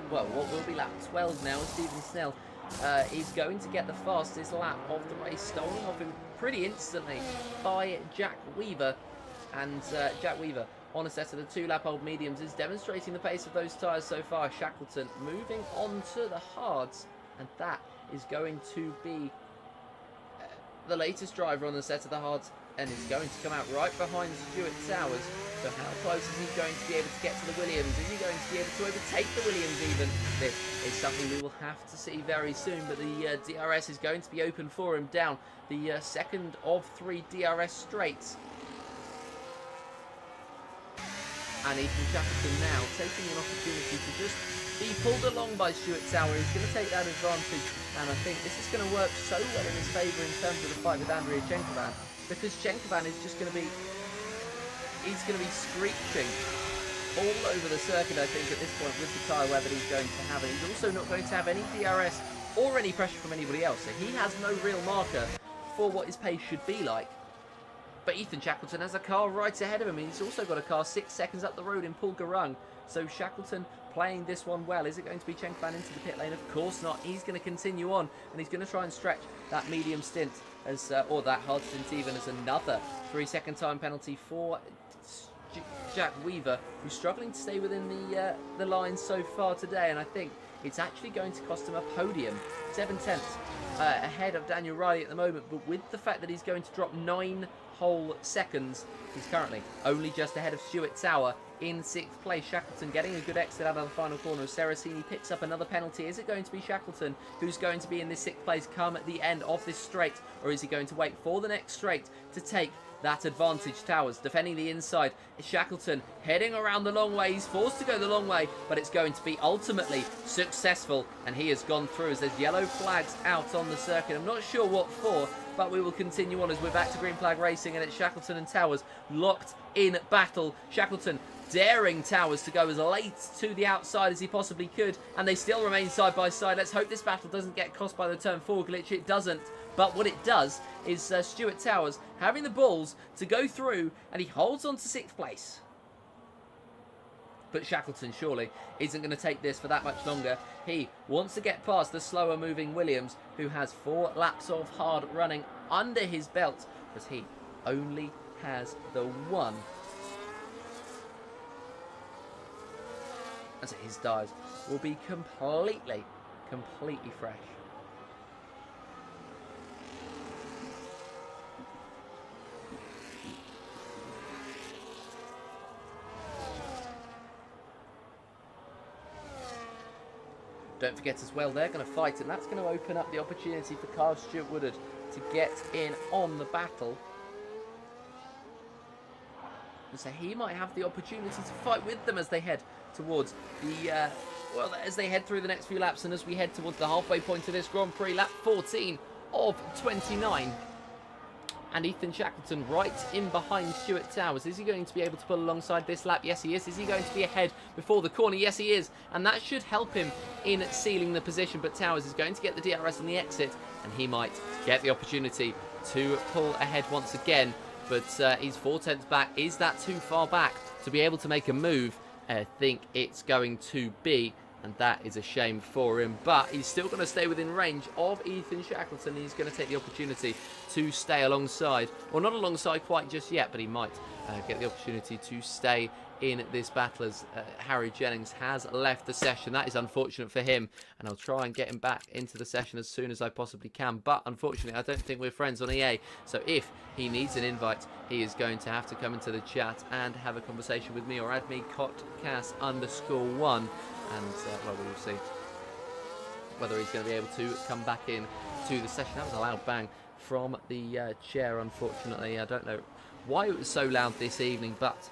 S1: well, what will be lap 12 now, as Stephen Snell is going to get the fastest lap of the race, stolen off him pretty instantly by Jack Weaver. And Jack Weaver, on a set of the 2-lap-old mediums, is demonstrating the pace of those tyres so far. Shackleton moving on to the hards, and that is going to be the latest driver on the set of the hards, and is going to come out right behind Stuart Towers. So how close is he going to be able to get to the Williams? Is he going to be able to overtake the Williams even? This is something we will have to see very soon, but the DRS is going to be open for him down the second of 3 DRS straights. And Ethan Shackleton now taking an opportunity to just be pulled along by Stuart Tower. He's going to take that advantage, and I think this is going to work so well in his favour in terms of the fight with Andrea Chenkovan, because Chenkovan is just going to be, he's going to be screeching all over the circuit, I think, at this point with the tyre wear that he's going to have. And he's also not going to have any DRS or any pressure from anybody else, so he has no real marker for what his pace should be like. But Ethan Shackleton has a car right ahead of him. He's also got a car 6 seconds up the road in Paul Garung. So Shackleton playing this one well. Is it going to be Chenkovan into the pit lane? Of course not. He's going to continue on, and he's going to try and stretch that medium stint, as or that hard stint even, as another 3-second time penalty for Jack Weaver, who's struggling to stay within the line so far today. And I think it's actually going to cost him a podium. 7/10 ahead of Daniel Riley at the moment, but with the fact that he's going to drop 9 whole seconds, he's currently only just ahead of Stuart Tower in 6th place. Shackleton getting a good exit out of the final corner. Seracini picks up another penalty. Is it going to be Shackleton who's going to be in this 6th place come at the end of this straight, or is he going to wait for the next straight to take that advantage? Towers defending the inside. Shackleton heading around the long way. He's forced to go the long way, but it's going to be ultimately successful, and he has gone through as there's yellow flags out on the circuit. I'm not sure what for, but we will continue on as we're back to green flag racing, and it's Shackleton and Towers locked in battle. Shackleton daring Towers to go as late to the outside as he possibly could, and they still remain side by side. Let's hope this battle doesn't get cost by the turn 4 glitch. It doesn't, but what it does is Stuart Towers having the balls to go through, and he holds on to 6th place. But Shackleton surely isn't going to take this for that much longer. He wants to get past the slower moving Williams, who has 4 laps of hard running under his belt, as he only has the one. And so his tyres will be completely fresh. Don't forget as well, they're going to fight, and that's going to open up the opportunity for Carl Stewart Woodard to get in on the battle. And so he might have the opportunity to fight with them as they head towards the, as they head through the next few laps, and as we head towards the halfway point of this Grand Prix, lap 14 of 29. And Ethan Shackleton right in behind Stuart Towers. Is he going to be able to pull alongside this lap? Yes, he is. Is he going to be ahead before the corner? Yes, he is. And that should help him in sealing the position. But Towers is going to get the DRS on the exit, and he might get the opportunity to pull ahead once again. But he's 4 tenths back. Is that too far back to be able to make a move? I think it's going to be, and that is a shame for him. But he's still going to stay within range of Ethan Shackleton. He's going to take the opportunity to stay alongside, or not alongside quite just yet, but he might get the opportunity to stay in this battle as Harry Jennings has left the session. That is unfortunate for him, and I'll try and get him back into the session as soon as I possibly can. But unfortunately, I don't think we're friends on EA, so if he needs an invite, he is going to have to come into the chat and have a conversation with me, or add me cotcast_1, and well, we will see whether he's going to be able to come back in to the session. That was a loud bang from the chair, unfortunately. I don't know why it was so loud this evening, but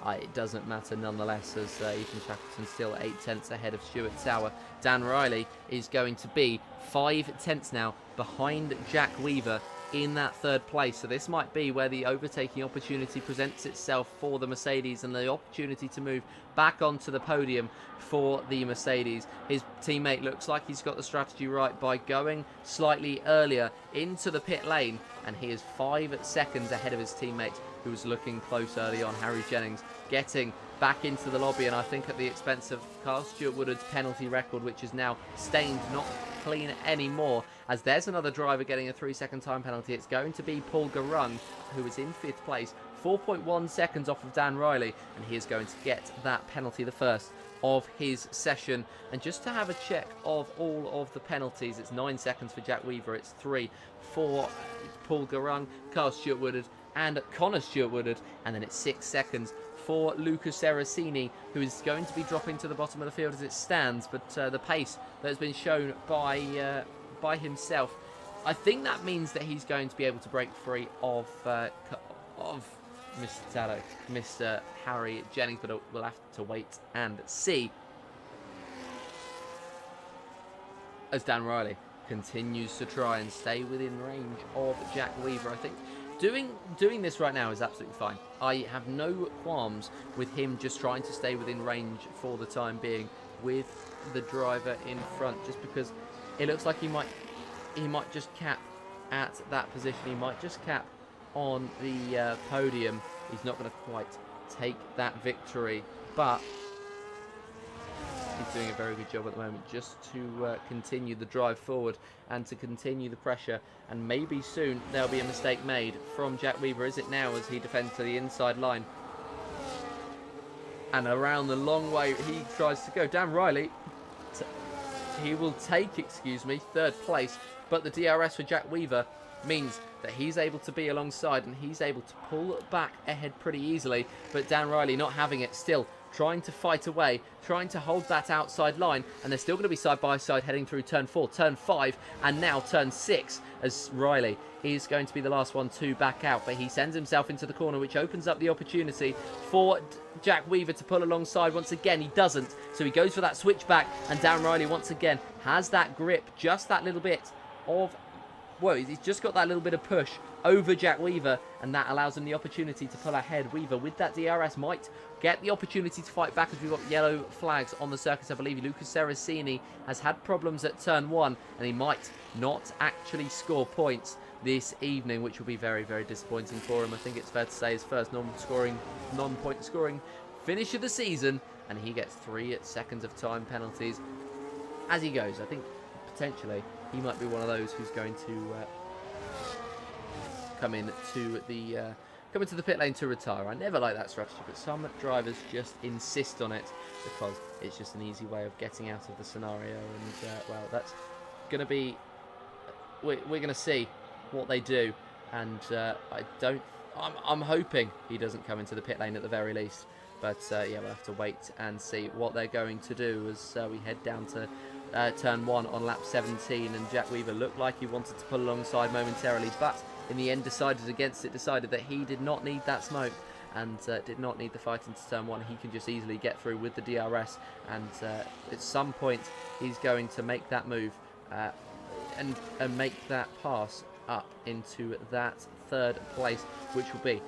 S1: it doesn't matter nonetheless, as Ethan Shackleton still 8 tenths ahead of Stuart Tower. Dan Riley is going to be 5 tenths now behind Jack Weaver in that 3rd place. So this might be where the overtaking opportunity presents itself for the Mercedes, and the opportunity to move back onto the podium for the Mercedes. His teammate looks like he's got the strategy right by going slightly earlier into the pit lane, and he is 5 seconds ahead of his teammate, who was looking close early on. Harry Jennings getting back into the lobby, and I think at the expense of Carl Stewart Woodard's penalty record, which is now stained, not clean anymore, as there's another driver getting a 3-second time penalty. It's going to be Paul Garung, who is in 5th place, 4.1 seconds off of Dan Riley, and he is going to get that penalty, the first of his session. And just to have a check of all of the penalties, it's 9 seconds for Jack Weaver, it's 3 for Paul Garung, Carl Stewart Woodard and Connor Stewart Woodard, and then it's 6 seconds for Luca Seracini, who is going to be dropping to the bottom of the field as it stands. But the pace that has been shown by himself, I think that means that he's going to be able to break free of Mr. Harry Jennings, but we'll have to wait and see, as Dan Riley continues to try and stay within range of Jack Weaver. I think doing this right now is absolutely fine. I have no qualms with him just trying to stay within range for the time being with the driver in front, just because it looks like he might just cap at that position. He might just cap on the podium. He's not going to quite take that victory, but he's doing a very good job at the moment just to continue the drive forward and to continue the pressure. And maybe soon there'll be a mistake made from Jack Weaver. Is it now, as he defends to the inside line? And around the long way he tries to go. Dan Riley, he will take, 3rd place. But the DRS for Jack Weaver means that he's able to be alongside, and he's able to pull back ahead pretty easily. But Dan Riley not having it, still trying to fight away, trying to hold that outside line, and they're still going to be side by side heading through turn 4, turn 5, and now turn 6, as Riley is going to be the last one to back out. But he sends himself into the corner, which opens up the opportunity for Jack Weaver to pull alongside. Once again, he doesn't, so he goes for that switchback, and Dan Riley once again has that grip, just that little bit of, well, he's just got that little bit of push over Jack Weaver, and that allows him the opportunity to pull ahead. Weaver with that DRS might get the opportunity to fight back, as we've got yellow flags on the circuit. I believe Lucas Seracini has had problems at turn 1, and he might not actually score points this evening, which will be very, very disappointing for him. I think it's fair to say his first non-point scoring finish of the season, and he gets 3 seconds of time penalties as he goes. I think potentially he might be one of those who's going to come into the pit lane to retire. I never like that strategy, but some drivers just insist on it because it's just an easy way of getting out of the scenario. And well, that's going to be. We're going to see what they do, and I'm hoping he doesn't come into the pit lane at the very least. But yeah, we'll have to wait and see what they're going to do as we head down to turn 1 on lap 17. And Jack Weaver looked like he wanted to pull alongside momentarily, but in the end decided against it, decided that he did not need that smoke and did not need the fight into turn 1. He can just easily get through with the DRS, and at some point he's going to make that move and make that pass up into that 3rd place, which will be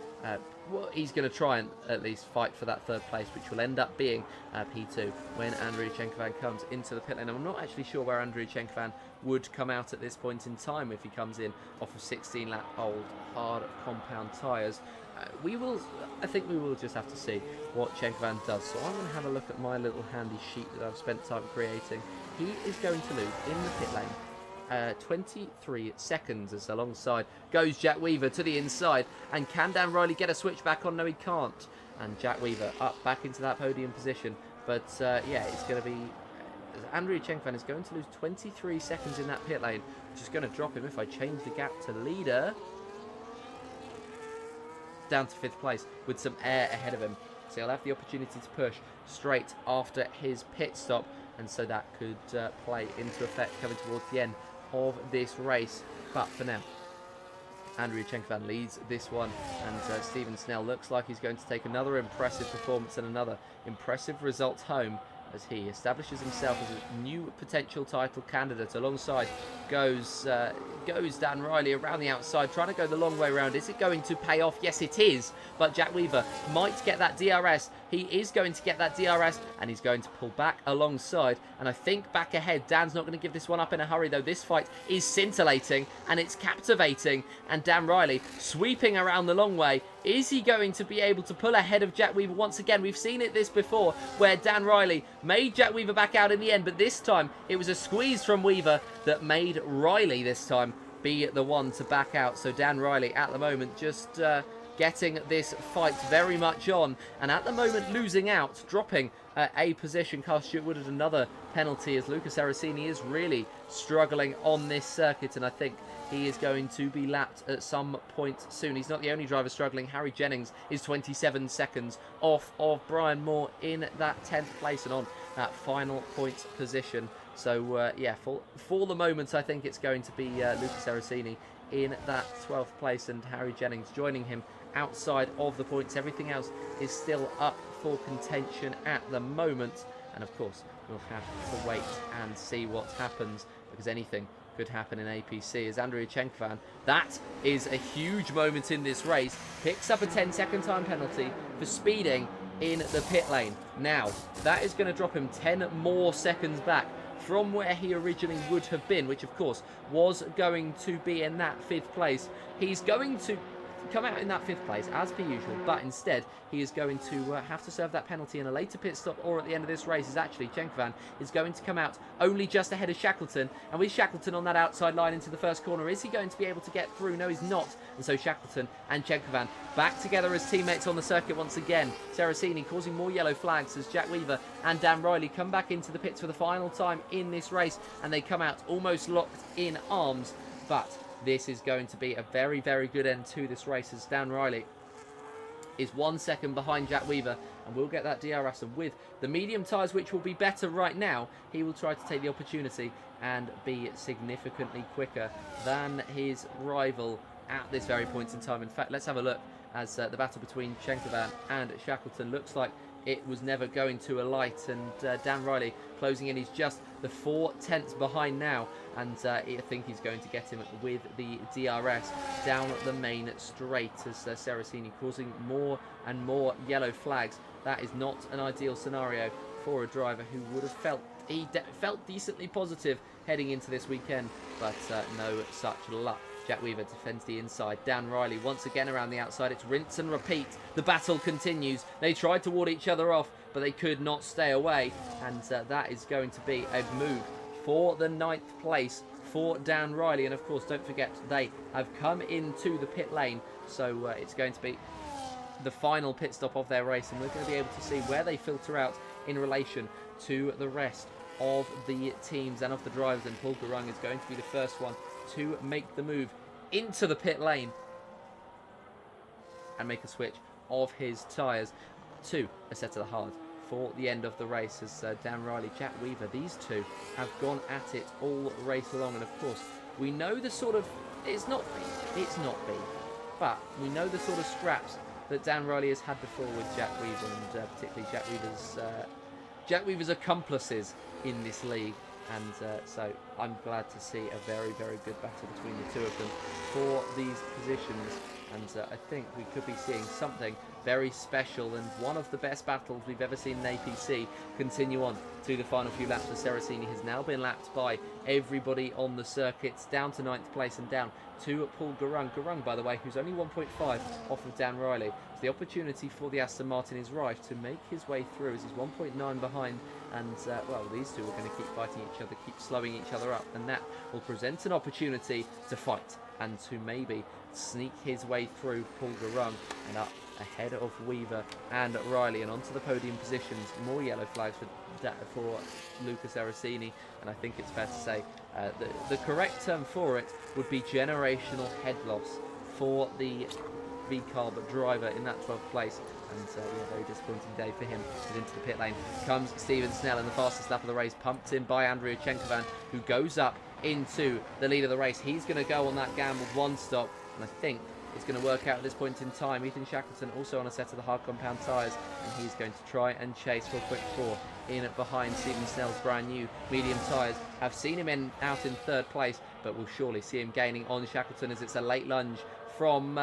S1: well, he's going to try and at least fight for that 3rd place, which will end up being P2 when Andriy Chenkovan comes into the pit lane. I'm not actually sure where Andriy Chenkovan would come out at this point in time if he comes in off of 16-lap old hard compound tyres. I think we will just have to see what Chenkovan does. So I'm going to have a look at my little handy sheet that I've spent time creating. He is going to lose in the pit lane 23 seconds as alongside goes Jack Weaver to the inside. And can Dan Riley get a switch back on? No, he can't. And Jack Weaver up back into that podium position. But yeah, it's going to be Andriy Chenkovan is going to lose 23 seconds in that pit lane, which is going to drop him if I change the gap to leader down to 5th place with some air ahead of him. So he'll have the opportunity to push straight after his pit stop, and so that could play into effect coming towards the end of this race. But for now, Andriy Chenkovan leads this one, and Stephen Snell looks like he's going to take another impressive performance and another impressive result home as he establishes himself as a new potential title candidate. Alongside goes Dan Riley around the outside, trying to go the long way around. Is it going to pay off? Yes, it is. But Jack Weaver might get that DRS. He is going to get that DRS, and he's going to pull back alongside. And I think back ahead, Dan's not going to give this one up in a hurry, though. This fight is scintillating, and it's captivating. And Dan Riley sweeping around the long way. Is he going to be able to pull ahead of Jack Weaver once again? We've seen this before, where Dan Riley made Jack Weaver back out in the end, but this time it was a squeeze from Weaver that made Riley this time be the one to back out. So Dan Riley at the moment just getting this fight very much on, and at the moment losing out, dropping a position. Carl Stewart Wood at another penalty as Luca Saraceni is really struggling on this circuit, and I think he is going to be lapped at some point soon. He's not the only driver struggling. Harry Jennings is 27 seconds off of Brian Moore in that 10th place and on that final points position. So yeah, for the moment, I think it's going to be Luca Saraceni in that 12th place, and Harry Jennings joining him outside of the points. Everything else is still up for contention at the moment, and of course we'll have to wait and see what happens, because anything could happen in APC. As Andriy Chenkovan, that is a huge moment in this race, picks up a 10-second time penalty for speeding in the pit lane. Now that is going to drop him 10 more seconds back from where he originally would have been, which of course was going to be in that 5th place. He's going to come out in that 5th place as per usual, but instead he is going to have to serve that penalty in a later pit stop or at the end of this race. Is actually Chenkovan is going to come out only just ahead of Shackleton, and with Shackleton on that outside line into the first corner, is he going to be able to get through? No, he's not. And so Shackleton and Chenkovan back together as teammates on the circuit once again. Saraceni causing more yellow flags as Jack Weaver and Dan Riley come back into the pits for the final time in this race, and they come out almost locked in arms. But this is going to be a very, very good end to this race, as Dan Riley is 1 second behind Jack Weaver and will get that DRS. And with the medium tyres, which will be better right now, he will try to take the opportunity and be significantly quicker than his rival at this very point in time. In fact, let's have a look as the battle between Chenkovan and Shackleton looks like it was never going to alight, and Dan Riley closing in. He's just the 4/10 behind now, and I think he's going to get him with the DRS down the main straight as Saraceni causing more and more yellow flags. That is not an ideal scenario for a driver who would have felt felt decently positive heading into this weekend, but no such luck Jack Weaver defends the inside. Dan Riley once again around the outside. It's rinse and repeat. The battle continues. They tried to ward each other off, but they could not stay away. And that is going to be a move for the 9th place for Dan Riley. And of course, don't forget, they have come into the pit lane. So it's going to be the final pit stop of their race. And we're going to be able to see where they filter out in relation to the rest of the teams and of the drivers. And Paul Garung is going to be the first one to make the move into the pit lane and make a switch of his tyres to a set of the hard for the end of the race. As Dan Riley, Jack Weaver, these two have gone at it all race along. And of course, we know the sort of, it's not beef, but we know the sort of scraps that Dan Riley has had before with Jack Weaver, and particularly Jack Weaver's accomplices in this league. And so I'm glad to see a very, very good battle between the two of them for these positions. And I think we could be seeing something very special and one of the best battles we've ever seen in APC continue on to the final few laps. As Seracini has now been lapped by everybody on the circuits, down to 9th place and down to Paul Garung. Garung, by the way, who's only 1.5 off of Dan Riley. So the opportunity for the Aston Martin is right to make his way through, as he's 1.9 behind. And, well, these two are going to keep fighting each other, keep slowing each other up. And that will present an opportunity to fight and to maybe sneak his way through Paul Garung and up ahead of Weaver and Riley and onto the podium positions. More yellow flags for Luca Seracini, and I think it's fair to say the correct term for it would be generational head loss for the V-Carb driver in that 12th place. And yeah, very disappointing day for him. He's into the pit lane. Comes Stephen Snell in the fastest lap of the race, pumped in by Andrea Chenkovan, who goes up into the lead of the race. He's going to go on that gambled one stop, and I think it's going to work out at this point in time. Ethan Shackleton also on a set of the hard compound tyres, and he's going to try and chase for a quick 4 in behind Stephen Snell's brand new medium tyres. Have seen him out in 3rd place, but we'll surely see him gaining on Shackleton as it's a late lunge from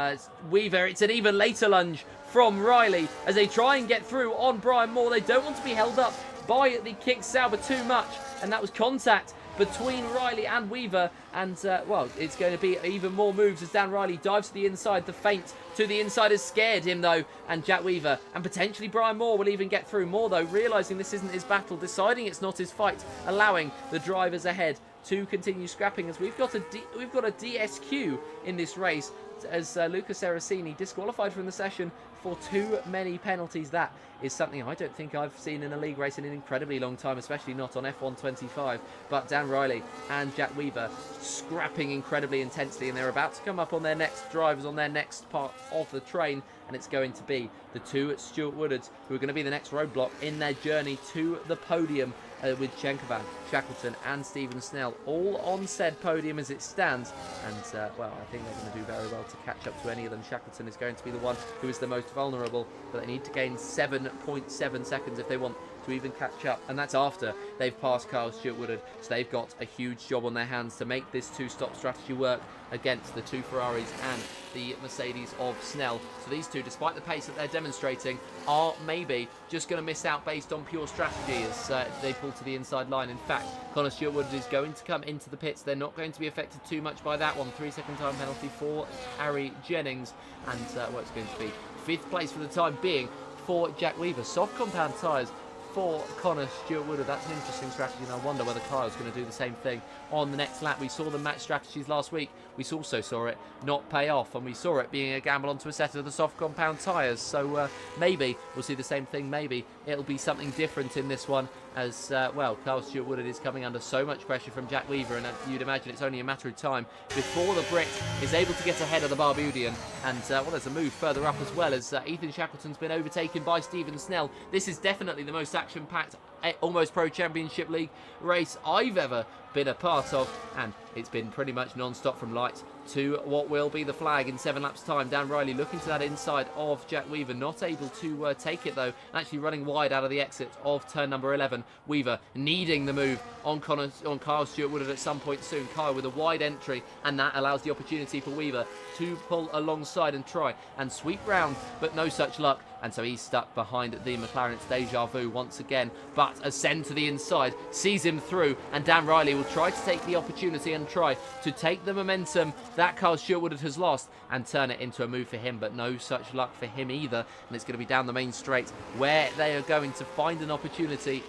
S1: Weaver. It's an even later lunge from Riley as they try and get through on Brian Moore. They don't want to be held up by the kick Sauber too much, and that was contact between Riley and Weaver. And well, it's going to be even more moves as Dan Riley dives to the inside. The feint to the inside has scared him though, and Jack Weaver and potentially Brian Moore will even get through. Moore though, realising this isn't his battle, deciding it's not his fight, allowing the drivers ahead to continue scrapping, as we've got a DSQ in this race, as Luca Seracini disqualified from the session for too many penalties. That is something I don't think I've seen in a league race in an incredibly long time, especially not on F125. But Dan Riley and Jack Weaver scrapping incredibly intensely, and they're about to come up on their next drivers on their next part of the train, and it's going to be the two at Stuart Woodards who are going to be the next roadblock in their journey to the podium, with Chenkovan, Shackleton and Stephen Snell all on said podium as it stands. And well, I think they're going to do very well to catch up to any of them. Shackleton is going to be the one who is the most vulnerable, but they need to gain 7.7 seconds if they want to even catch up, and that's after they've passed Kyle Stuart Woodard. So they've got a huge job on their hands to make this two-stop strategy work against the two Ferraris and the Mercedes of Snell. So these two, despite the pace that they're demonstrating, are maybe just going to miss out based on pure strategy as they pull to the inside line. In fact, Connor Stuart Woodard is going to come into the pits. They're not going to be affected too much by that one. 3-second time penalty for Harry Jennings, and well, it's going to be 5th place for the time being for Jack Weaver. Soft compound tyres for Connor Stuart Woodard. That's an interesting strategy, and I wonder whether Kyle's going to do the same thing on the next lap. We saw the match strategies last week. We also saw it not pay off, and we saw it being a gamble onto a set of the soft compound tyres. So maybe we'll see the same thing. Maybe it'll be something different in this one, as well, Kyle Stuart Woodard is coming under so much pressure from Jack Weaver, and you'd imagine it's only a matter of time before the Brit is able to get ahead of the Barbudian. And well, there's a move further up as well, as Ethan Shackleton's been overtaken by Stephen Snell. This is definitely the most action-packed almost pro championship league race I've ever been a part of, and it's been pretty much non-stop from lights to what will be the flag in 7 laps time. Dan Riley looking to that inside of Jack Weaver, not able to take it though, actually running wide out of the exit of turn number 11. Weaver needing the move on Kyle Stuart Woodard at some point soon. Kyle with a wide entry, and that allows the opportunity for Weaver to pull alongside and try and sweep round, but no such luck and so he's stuck behind the McLaren. It's deja vu once again, but Ascend to the inside sees him through, and Dan Riley will try to take the opportunity and try to take the momentum that Carl Stuart Woodard has lost and turn it into a move for him, but no such luck for him either, and it's going to be down the main straight where they are going to find an opportunity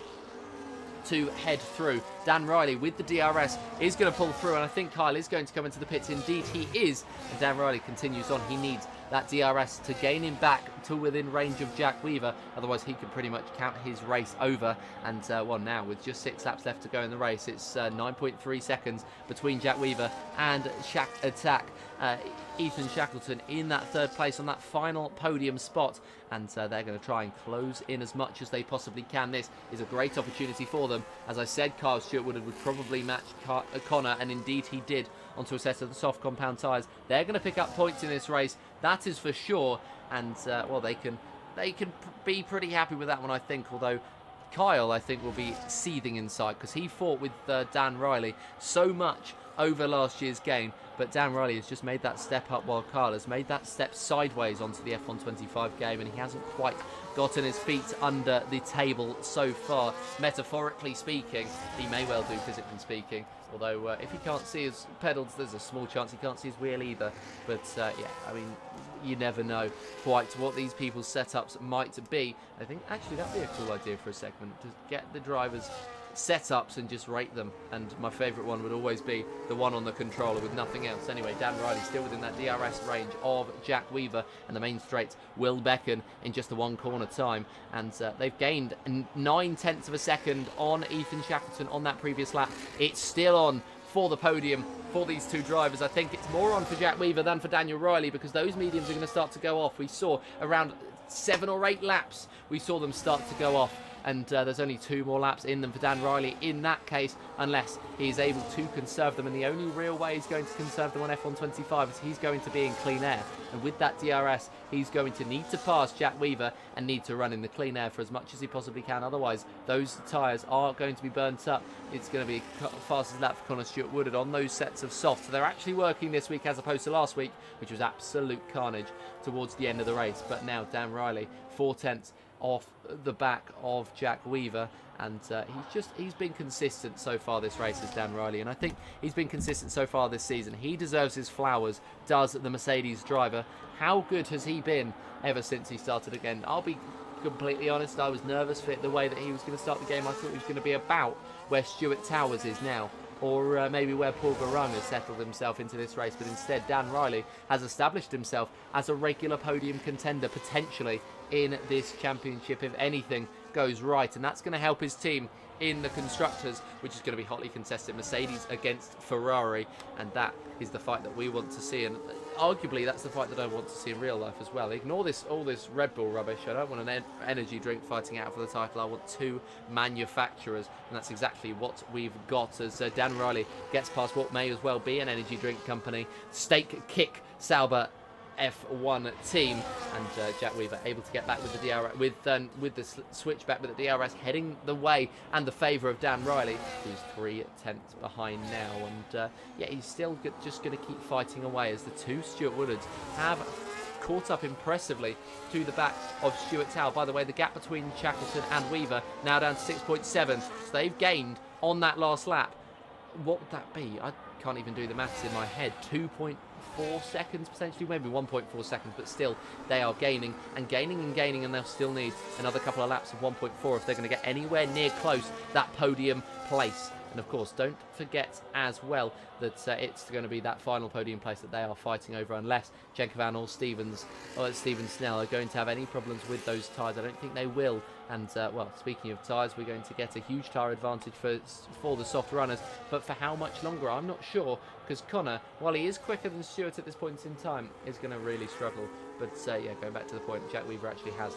S1: to head through. Dan Riley with the DRS is going to pull through, and I think Kyle is going to come into the pits. Indeed he is, and Dan Riley continues on. He needs that DRS to gain him back to within range of Jack Weaver, otherwise he could pretty much count his race over. And well, now with just 6 laps left to go in the race, it's 9.3 seconds between Jack Weaver and Ethan Shackleton in that third place on that final podium spot, and they're going to try and close in as much as they possibly can. This is a great opportunity for them. As I said, Carl Stuart Woodard would probably match Connor, and indeed he did, onto a set of the soft compound tyres. They're going to pick up points in this race, that is for sure, and well, they can be pretty happy with that one, I think, although Kyle, I think, will be seething inside because he fought with Dan Riley so much over last year's game, but Dan Riley has just made that step up while Kyle has made that step sideways onto the F125 game, and he hasn't quite gotten his feet under the table so far. Metaphorically speaking, he may well do physically speaking, although if he can't see his pedals, there's a small chance he can't see his wheel either. But yeah, I mean, you never know quite what these people's setups might be. I think actually that'd be a cool idea for a segment, to get the drivers' setups and just rate them, and my favourite one would always be the one on the controller with nothing else. Anyway, Dan Riley still within that DRS range of Jack Weaver, and the main straight will beckon in just a 1 corner time, and they've gained 9/10 of a second on Ethan Shackleton on that previous lap. It's still on for the podium for these two drivers. I think it's more on for Jack Weaver than for Daniel Riley, because those mediums are going to start to go off. We saw around 7 or 8 laps, we saw them start to go off, and there's only 2 more laps in them for Dan Riley in that case, unless he's able to conserve them, and the only real way he's going to conserve them on F125 is he's going to be in clean air, and with that DRS he's going to need to pass Jack Weaver and need to run in the clean air for as much as he possibly can, otherwise those tyres are going to be burnt up. It's going to be fastest lap for Connor Stuart Woodard on those sets of soft, so they're actually working this week as opposed to last week, which was absolute carnage towards the end of the race. But now Dan Riley 4/10 off the back of Jack Weaver, and he's been consistent so far this race as Dan Riley, and I think he's been consistent so far this season. He deserves his flowers, does the Mercedes driver. How good has he been ever since he started again? I'll be completely honest, I was nervous for the way that he was going to start the game. I thought he was going to be about where Stuart Towers is now, or maybe where Paul Garung has settled himself into this race, but instead Dan Riley has established himself as a regular podium contender potentially in this championship if anything goes right, and that's going to help his team in the Constructors, which is going to be hotly contested, Mercedes against Ferrari, and that is the fight that we want to see, and arguably that's the fight that I want to see in real life as well. Ignore all this Red Bull rubbish. I don't want an energy drink fighting out for the title. I want 2 manufacturers, and that's exactly what we've got as Dan Riley gets past what may as well be an energy drink company, Steak Kick Sauber F1 team, and Jack Weaver able to get back with the DRS, with the switchback, with the DRS heading the way and the favour of Dan Riley, who's 3/10 behind now, and yeah, he's still just going to keep fighting away as the 2 Stuart Woodards have caught up impressively to the back of Stuart Tower. By the way, the gap between Shackleton and Weaver now down to 6.7, so they've gained on that last lap. What would that be? I can't even do the maths in my head. 2.4 seconds potentially, maybe 1.4 seconds, but still they are gaining and gaining and gaining, and they'll still need another couple of laps of 1.4 if they're going to get anywhere near close that podium place. And of course, don't forget as well that it's going to be that final podium place that they are fighting over, unless Jenkovan or Steven Snell are going to have any problems with those tyres. I don't think they will. And well, speaking of tyres, we're going to get a huge tyre advantage for the soft runners, but for how much longer, I'm not sure, because Connor, while he is quicker than Stuart at this point in time, is going to really struggle. But yeah, going back to the point, Jack Weaver actually has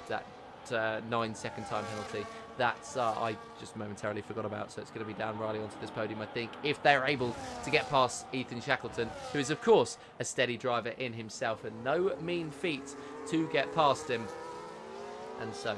S1: that 9-second time penalty that I just momentarily forgot about, so it's going to be Dan Riley onto this podium, I think, if they're able to get past Ethan Shackleton, who is of course a steady driver in himself, and no mean feat to get past him. And so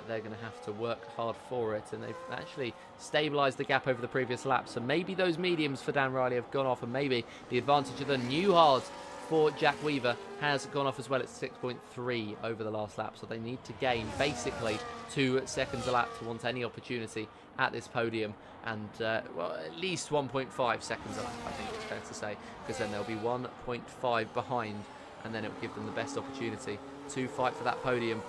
S1: they're going to have to work hard for it, and they've actually stabilised the gap over the previous lap, so maybe those mediums for Dan Riley have gone off, and maybe the advantage of the new hards for Jack Weaver has gone off as well at 6.3 over the last lap. So they need to gain basically 2 seconds a lap to want any opportunity at this podium. And, well, at least 1.5 seconds a lap, I think it's fair to say, because then they'll be 1.5 behind, and then it will give them the best opportunity to fight for that podium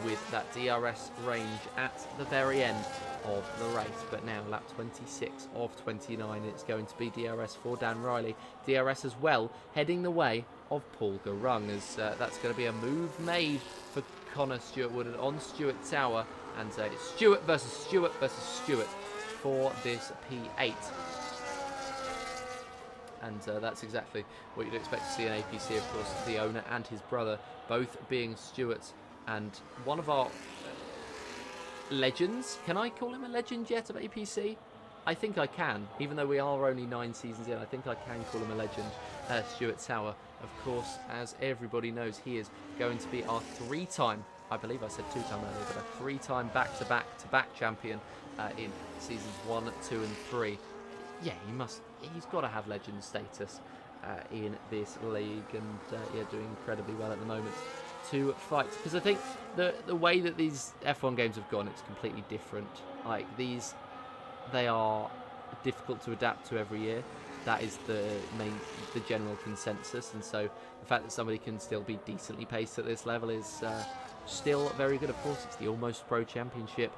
S1: with that DRS range at the very end of the race. But now lap 26 of 29, it's going to be DRS for Dan Riley. DRS as well, heading the way of Paul Garung, as that's going to be a move made for Connor Stewart Woodard on Stewart Tower, and it's Stewart versus Stewart versus Stewart for this P8. And that's exactly what you'd expect to see in APC, of course, the owner and his brother both being Stewarts. And one of our legends, can I call him a legend yet of APC? I think I can, even though we are only 9 seasons in, I think I can call him a legend. Stewart Tower, of course, as everybody knows, he is going to be our 3-time, I believe I said 2-time earlier, but a 3-time back-to-back champion in seasons 1, 2 and 3. Yeah, he's got to have legend status in this league, and yeah, doing incredibly well at the moment to fight. Because I think the way that these F1 games have gone, it's completely different. Like they are difficult to adapt to every year. That is the general consensus, and so the fact that somebody can still be decently paced at this level is still very good. Of course, it's the Almost Pro Championship,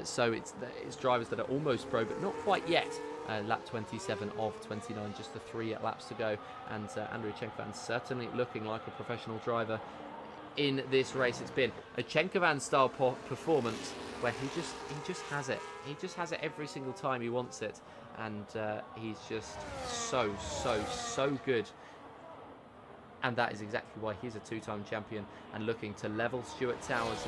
S1: so it's drivers that are almost pro, but not quite yet. Lap 27 of 29, just the 3 laps to go, and Andrei Chenkovan certainly looking like a professional driver in this race. It's been a Chenkovan style performance where he just has it. He just has it every single time he wants it, and he's just so good. And that is exactly why he's a 2-time champion and looking to level Stewart Towers'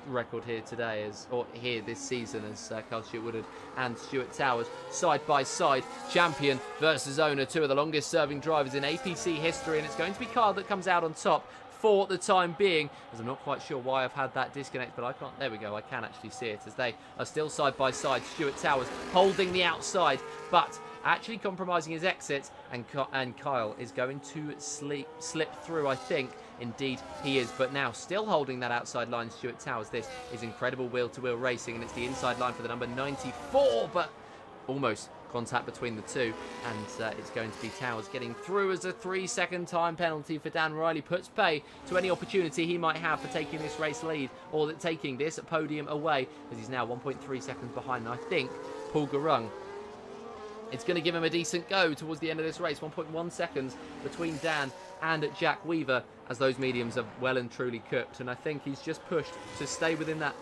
S1: record here today, or here this season, as Carl Stewart Woodard and Stewart Towers side by side, champion versus owner, 2 of the longest serving drivers in APC history, and it's going to be Carl that comes out on top for the time being, as I'm not quite sure why I've had that disconnect, but I can't, there we go, I can actually see it, as they are still side by side. Stewart Towers holding the outside, but actually compromising his exit, and Kyle is going to slip through, I think. Indeed he is, but now still holding that outside line, Stewart Towers. This is incredible wheel-to-wheel racing, and it's the inside line for the number 94, but almost contact between the two, and it's going to be Towers getting through as a 3-second time penalty for Dan Riley puts pay to any opportunity he might have for taking this race lead, or taking this podium away, as he's now 1.3 seconds behind. And I think Paul Garung, it's going to give him a decent go towards the end of this race. 1.1 seconds between Dan and Jack Weaver, as those mediums are well and truly cooked. And I think he's just pushed to stay within that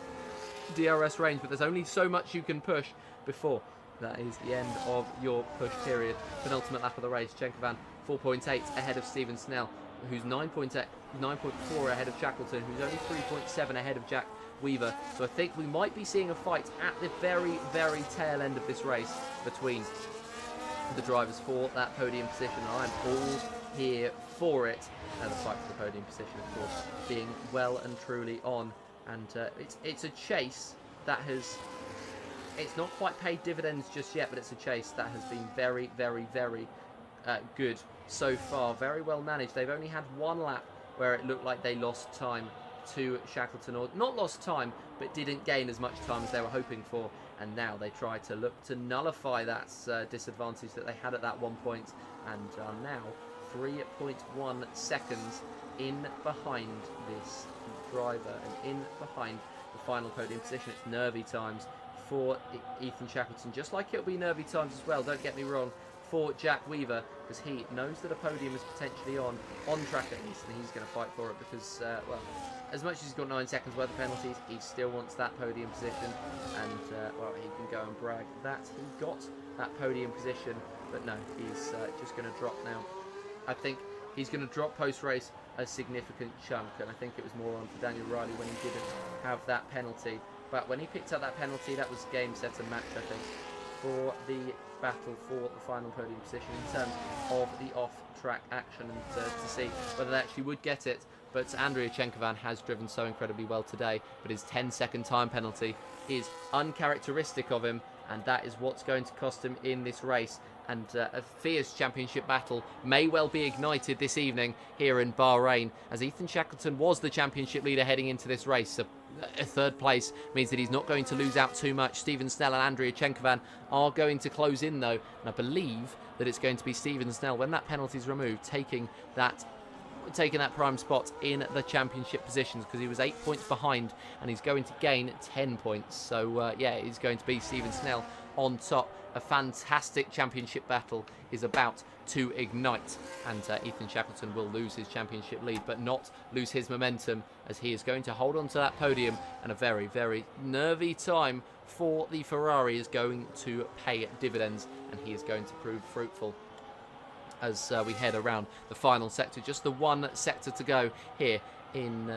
S1: DRS range, but there's only so much you can push before that is the end of your push period. Penultimate lap of the race, Chenkovan 4.8 ahead of Stephen Snell, who's 9.4 ahead of Shackleton, who's only 3.7 ahead of Jack Weaver. So I think we might be seeing a fight at the very, very tail end of this race between the drivers for that podium position. I'm all here for it. The fight for the podium position, of course, being well and truly on. And it's a chase that has... It's not quite paid dividends just yet, but it's a chase that has been very, very, very good so far. Very well managed. They've only had 1 lap where it looked like they lost time to Shackleton, or not lost time, but didn't gain as much time as they were hoping for. And now they try to look to nullify that disadvantage that they had at that 1 point, and are now 3.1 seconds in behind this driver and in behind the final podium position. It's nervy times for Ethan Shackleton, just like it'll be nervy times as well, don't get me wrong, for Jack Weaver, because he knows that a podium is potentially on track at least, and he's going to fight for it because, well, as much as he's got 9 seconds worth of penalties, he still wants that podium position, and, well, he can go and brag that he got that podium position, but no, he's just going to drop now. I think he's going to drop post-race a significant chunk, and I think it was more on for Daniel Riley when he didn't have that penalty. But when he picked up that penalty, that was game, set and match, I think, for the battle for the final podium position in terms of the off-track action, and to see whether they actually would get it. But Andrei Chenkovan has driven so incredibly well today, but his 10-second time penalty is uncharacteristic of him, and that is what's going to cost him in this race. And a fierce championship battle may well be ignited this evening here in Bahrain, as Ethan Shackleton was the championship leader heading into this race. So a third place means that he's not going to lose out too much. Stephen Snell and Andrea Chenkovan are going to close in though, and I believe that it's going to be Stephen Snell, when that penalty is removed, taking that prime spot in the championship positions, because he was 8 points behind and he's going to gain 10 points. So yeah, it's going to be Stephen Snell on top. A fantastic championship battle is about to ignite, and Ethan Shackleton will lose his championship lead but not lose his momentum, as he is going to hold on to that podium, and a very, very nervy time for the Ferrari is going to pay dividends, and he is going to prove fruitful as we head around the final sector. Just the one sector to go here in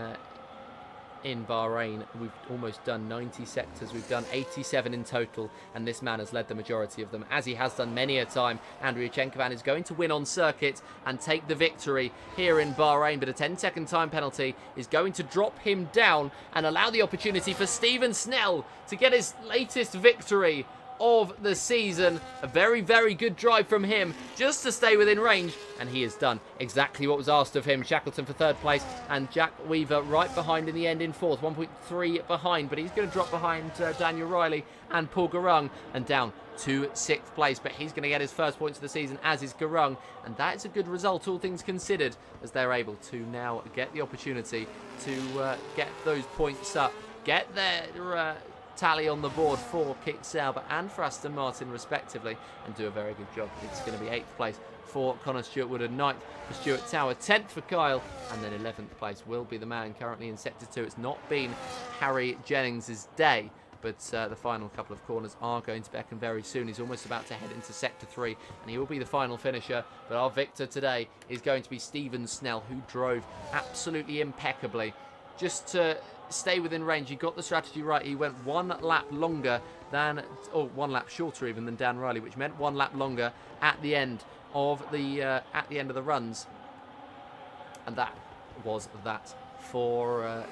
S1: Bahrain. We've almost done 90 sectors. We've done 87 in total, and this man has led the majority of them, as he has done many a time. Andrea Chenkovan is going to win on circuit and take the victory here in Bahrain, but a 10-second time penalty is going to drop him down and allow the opportunity for Stephen Snell to get his latest victory of the season. A very, very good drive from him just to stay within range, and he has done exactly what was asked of him. Shackleton for third place, and Jack Weaver right behind in the end in fourth, 1.3 behind, but he's going to drop behind Daniel Riley and Paul Garung, and down to sixth place, but he's going to get his first points of the season, as is Garung, and that is a good result, all things considered, as they're able to now get the opportunity to get those points up, get their tally on the board for Kick Sauber and for Aston Martin respectively, and do a very good job. It's going to be 8th place for Connor Stewart-Wood, 9th for Stuart Tower, 10th for Kyle, and then 11th place will be the man currently in Sector 2. It's not been Harry Jennings' day, but the final couple of corners are going to beckon very soon. He's almost about to head into Sector 3, and he will be the final finisher, but our victor today is going to be Stephen Snell, who drove absolutely impeccably. Just to stay within range, he got the strategy right. He went 1 lap longer than, or 1 lap shorter even than Dan Riley, which meant 1 lap longer at the end of the runs, and that was that for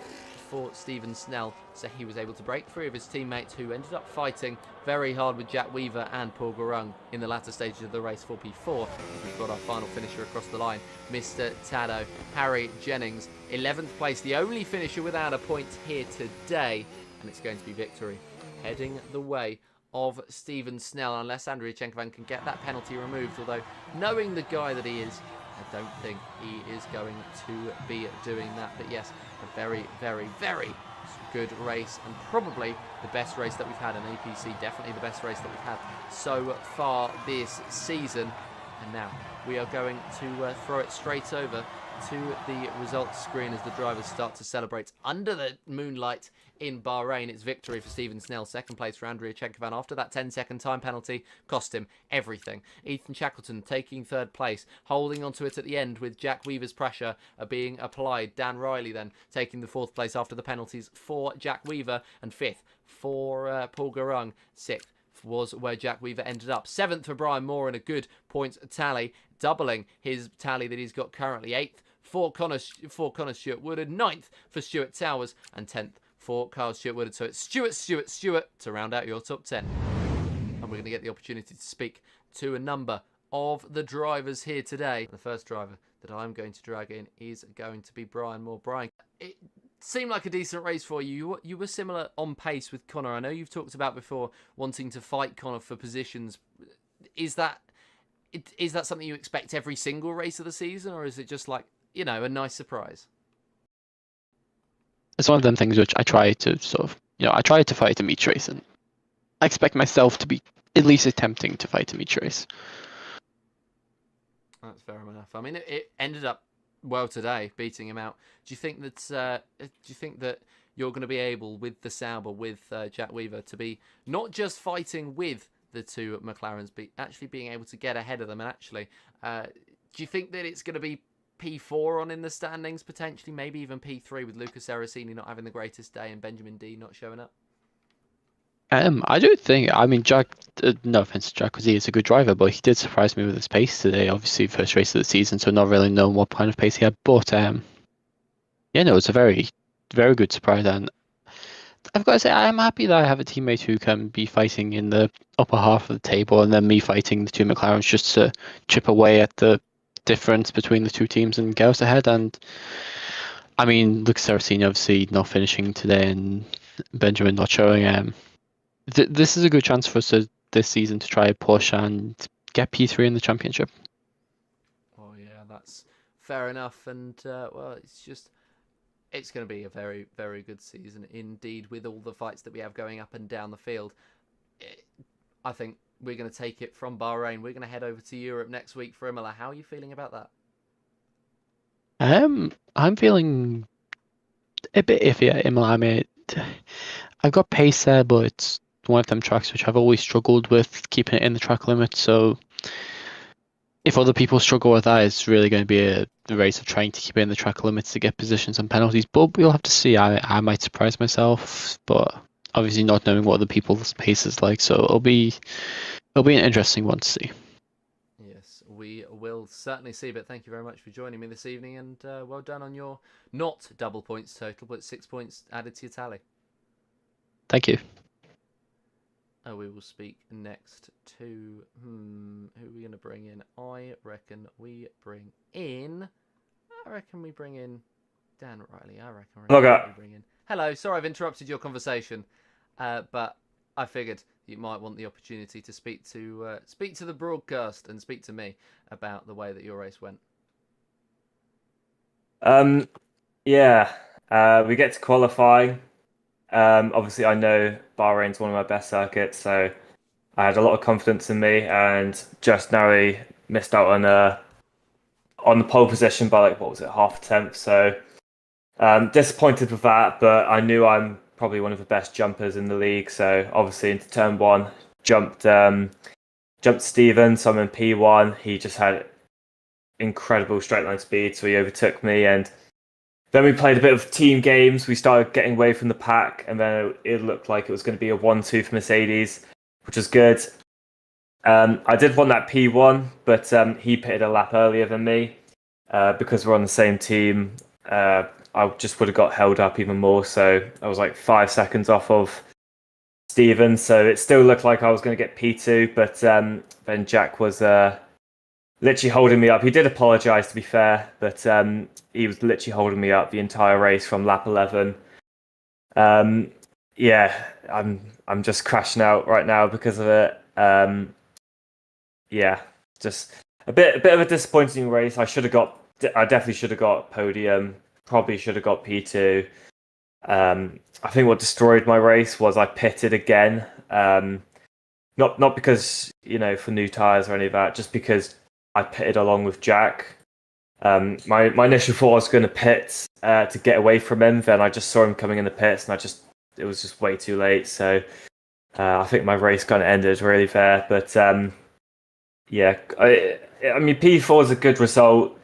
S1: Stephen Snell. So he was able to break free of his teammates, who ended up fighting very hard with Jack Weaver and Paul Garung in the latter stages of the race for P4. We've got our final finisher across the line, Mr. Tado, Harry Jennings, 11th place, the only finisher without a point here today, and it's going to be victory heading the way of Stephen Snell, unless Andrea Chenkovan can get that penalty removed, although knowing the guy that he is, I don't think he is going to be doing that. But yes, a very, very, very good race, and probably the best race that we've had in APC, definitely the best race that we've had so far this season. And now we are going to throw it straight over to the results screen as the drivers start to celebrate under the moonlight in Bahrain. It's victory for Stephen Snell, second place for Andrea Chenkovan after that 10-second time penalty cost him everything. Ethan Shackleton taking third place, holding onto it at the end with Jack Weaver's pressure being applied. Dan Riley then taking the fourth place after the penalties for Jack Weaver, and fifth for Paul Garung. Sixth was where Jack Weaver ended up. 7th for Brian Moore, and a good point tally, doubling his tally that he's got currently. 8th for Connor Stewart-Woodard, 9th for Stuart Towers, and 10th for Kyle Stewart-Woodard. So it's Stewart to round out your top 10. And we're going to get the opportunity to speak to a number of the drivers here today. The first driver that I'm going to drag in is going to be Brian Moore. Brian, it seemed like a decent race for you. You were similar on pace with Connor. I know you've talked about before wanting to fight Connor for positions. Is that something you expect every single race of the season, or is it just like, you know, a nice surprise?
S2: It's one of them things which I try to I try to fight a each race, and I expect myself to be at least attempting to fight a each race.
S1: That's fair enough. I mean, it ended up well today, beating him out. Do you think that you're going to be able, with the Sauber, with Jack Weaver, to be not just fighting with the two McLarens, but actually being able to get ahead of them? And actually, do you think that it's going to be P4 on in the standings, potentially, maybe even P3, with Lucas Erracini not having the greatest day and Benjamin D not showing up?
S2: I don't think. I mean, Jack. No offense to Jack, because he is a good driver, but he did surprise me with his pace today. Obviously, first race of the season, so not really knowing what kind of pace he had. But yeah, no, it's a very, very good surprise, and I've got to say, I'm happy that I have a teammate who can be fighting in the upper half of the table, and then me fighting the two McLarens just to chip away at the difference between the two teams and get us ahead. And I mean, Lucas Saraceni obviously not finishing today, and Benjamin not showing. This is a good chance for us this season to try push and get P3 in the championship.
S1: Oh yeah, that's fair enough. And well, it's going to be a very, very good season indeed with all the fights that we have going up and down the field. I think we're going to take it from Bahrain. We're going to head over to Europe next week for Imola. How are you feeling about that?
S2: I'm feeling a bit iffy at Imola. I mean, I've got pace there, but it's one of them tracks which I've always struggled with keeping it in the track limit. So if other people struggle with that, it's really going to be a race of trying to keep it in the track limits to get positions and penalties. But we'll have to see. I might surprise myself, but obviously not knowing what other people's pace is like. So it'll be an interesting one to see.
S1: Yes, we will certainly see. But thank you very much for joining me this evening, and well done on your not double points total, but 6 points added to your tally.
S2: Thank you.
S1: We will speak next to who are we going to bring in? I reckon we bring in Dan Riley. We bring in. Hello, sorry I've interrupted your conversation, but I figured you might want the opportunity to speak to the broadcast and speak to me about the way that your race went.
S4: Yeah, we get to qualify. Obviously, I know Bahrain's one of my best circuits, so I had a lot of confidence in me, and just narrowly missed out on the pole position by like, what was it, half a tenth. So disappointed with that, but I knew I'm probably one of the best jumpers in the league. So obviously into turn one, jumped Steven, so I'm in P1. He just had incredible straight line speed, so he overtook me, and then we played a bit of team games. We started getting away from the pack, and then it looked like it was going to be a 1-2 for Mercedes, which was good. I did want that P1, but he pitted a lap earlier than me. Because we're on the same team, I just would have got held up even more. So I was like 5 seconds off of Steven. So it still looked like I was going to get P2, but then Jack was literally holding me up. He did apologise, to be fair, but he was literally holding me up the entire race from lap 11. Yeah, I'm just crashing out right now because of it. Yeah, just a bit of a disappointing race. I definitely should have got podium. Probably should have got P2. I think what destroyed my race was I pitted again. Not because for new tires or any of that, just because I pitted along with Jack. My initial thought was going to pit to get away from him. Then I just saw him coming in the pits, and it was just way too late. So I think my race kind of ended really there. But yeah, I mean P4 is a good result.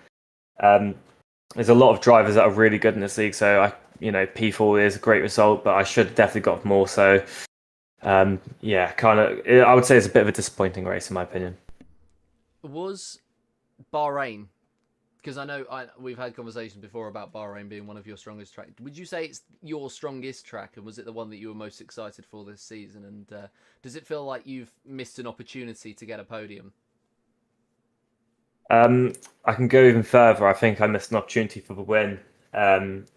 S4: There's a lot of drivers that are really good in this league, so P4 is a great result, but I should have definitely got more. So yeah, I would say it's a bit of a disappointing race in my opinion.
S1: Was Bahrain, because I know we've had conversations before about Bahrain being one of your strongest tracks. Would you say it's your strongest track, and was it the one that you were most excited for this season? And does it feel like you've missed an opportunity to get a podium?
S4: I can go even further. I think I missed an opportunity for the win.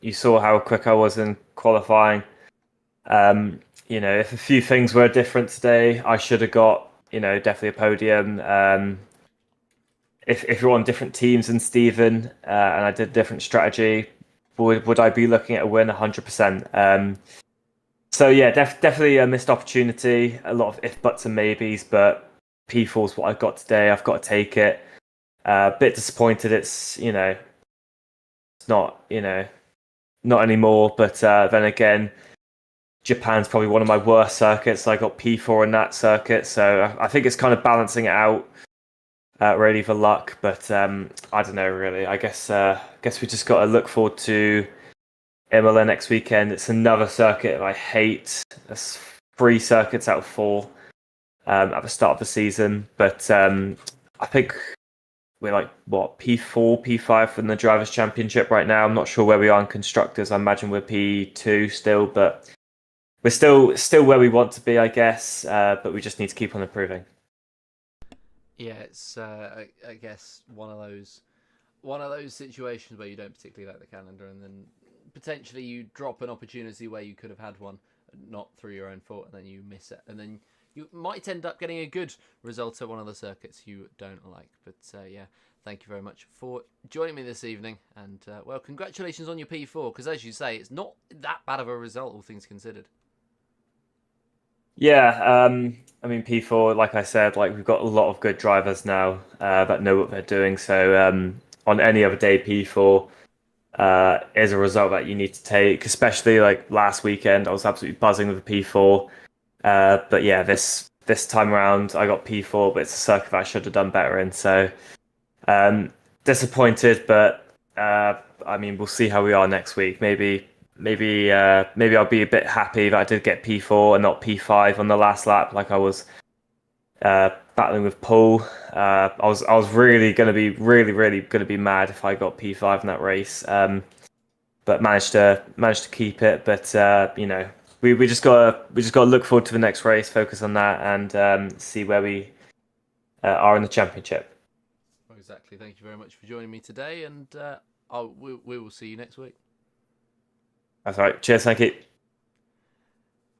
S4: You saw how quick I was in qualifying. If a few things were different today, I should have got definitely a podium. If you're on different teams than Steven, and I did a different strategy, would I be looking at a win 100%? So yeah, definitely a missed opportunity. A lot of if, buts, and maybes, but P4 is what I've got today. I've got to take it. A bit disappointed. It's not not anymore. But then again, Japan's probably one of my worst circuits. I got P4 in that circuit, so I think it's kind of balancing it out. Really for luck, but I don't know. Really, I guess we just got to look forward to Imola next weekend. It's another circuit I hate. There's 3 circuits out of 4 at the start of the season, but I think we're like P4, P5 from the Drivers' Championship right now. I'm not sure where we are in constructors. I imagine we're P2 still, but we're still where we want to be, I guess, but we just need to keep on improving.
S1: Yeah, it's I guess one of those situations where you don't particularly like the calendar, and then potentially you drop an opportunity where you could have had one, not through your own fault, and then you miss it, and then you might end up getting a good result at one of the circuits you don't like. But yeah, thank you very much for joining me this evening, and well, congratulations on your P4, because as you say, it's not that bad of a result, all things considered.
S4: Yeah, I mean P4, like I said, like we've got a lot of good drivers now that know what they're doing. So on any other day, P4 is a result that you need to take. Especially like last weekend, I was absolutely buzzing with the P4. But yeah, this time around, I got P4, but it's a circuit that I should have done better in. So um, disappointed, but I mean we'll see how we are next week. Maybe I'll be a bit happy that I did get P4 and not P5 on the last lap, like I was battling with Paul. I was really gonna be mad if I got P5 in that race. But managed to keep it. But we just gotta look forward to the next race, focus on that, and see where we are in the championship.
S1: Well, exactly. Thank you very much for joining me today, and we will see you next week.
S4: That's right. Cheers, thank you.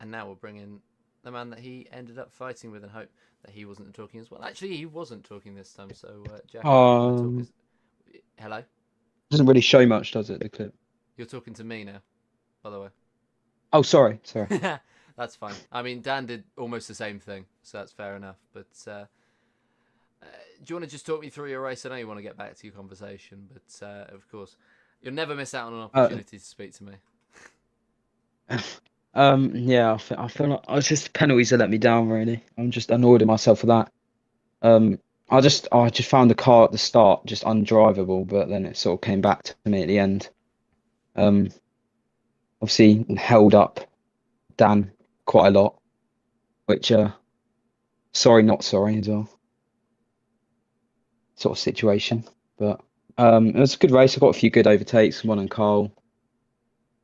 S1: And now we'll bring in the man that he ended up fighting with, and hope that he wasn't talking as well. Actually, he wasn't talking this time. So, Jack, hello.
S5: Doesn't really show much, does it, the clip?
S1: You're talking to me now, by the way.
S5: Oh, sorry.
S1: That's fine. I mean, Dan did almost the same thing, so that's fair enough. But do you want to just talk me through your race? I know you want to get back to your conversation, but of course, you'll never miss out on an opportunity to speak to me.
S5: Yeah, I feel like it's just penalties that let me down, really. I'm just annoyed at myself for that. I just found the car at the start just undrivable, but then it sort of came back to me at the end. Obviously held up Dan quite a lot, which sorry, not sorry as well, sort of situation. But it was a good race. I got a few good overtakes, one on Carl,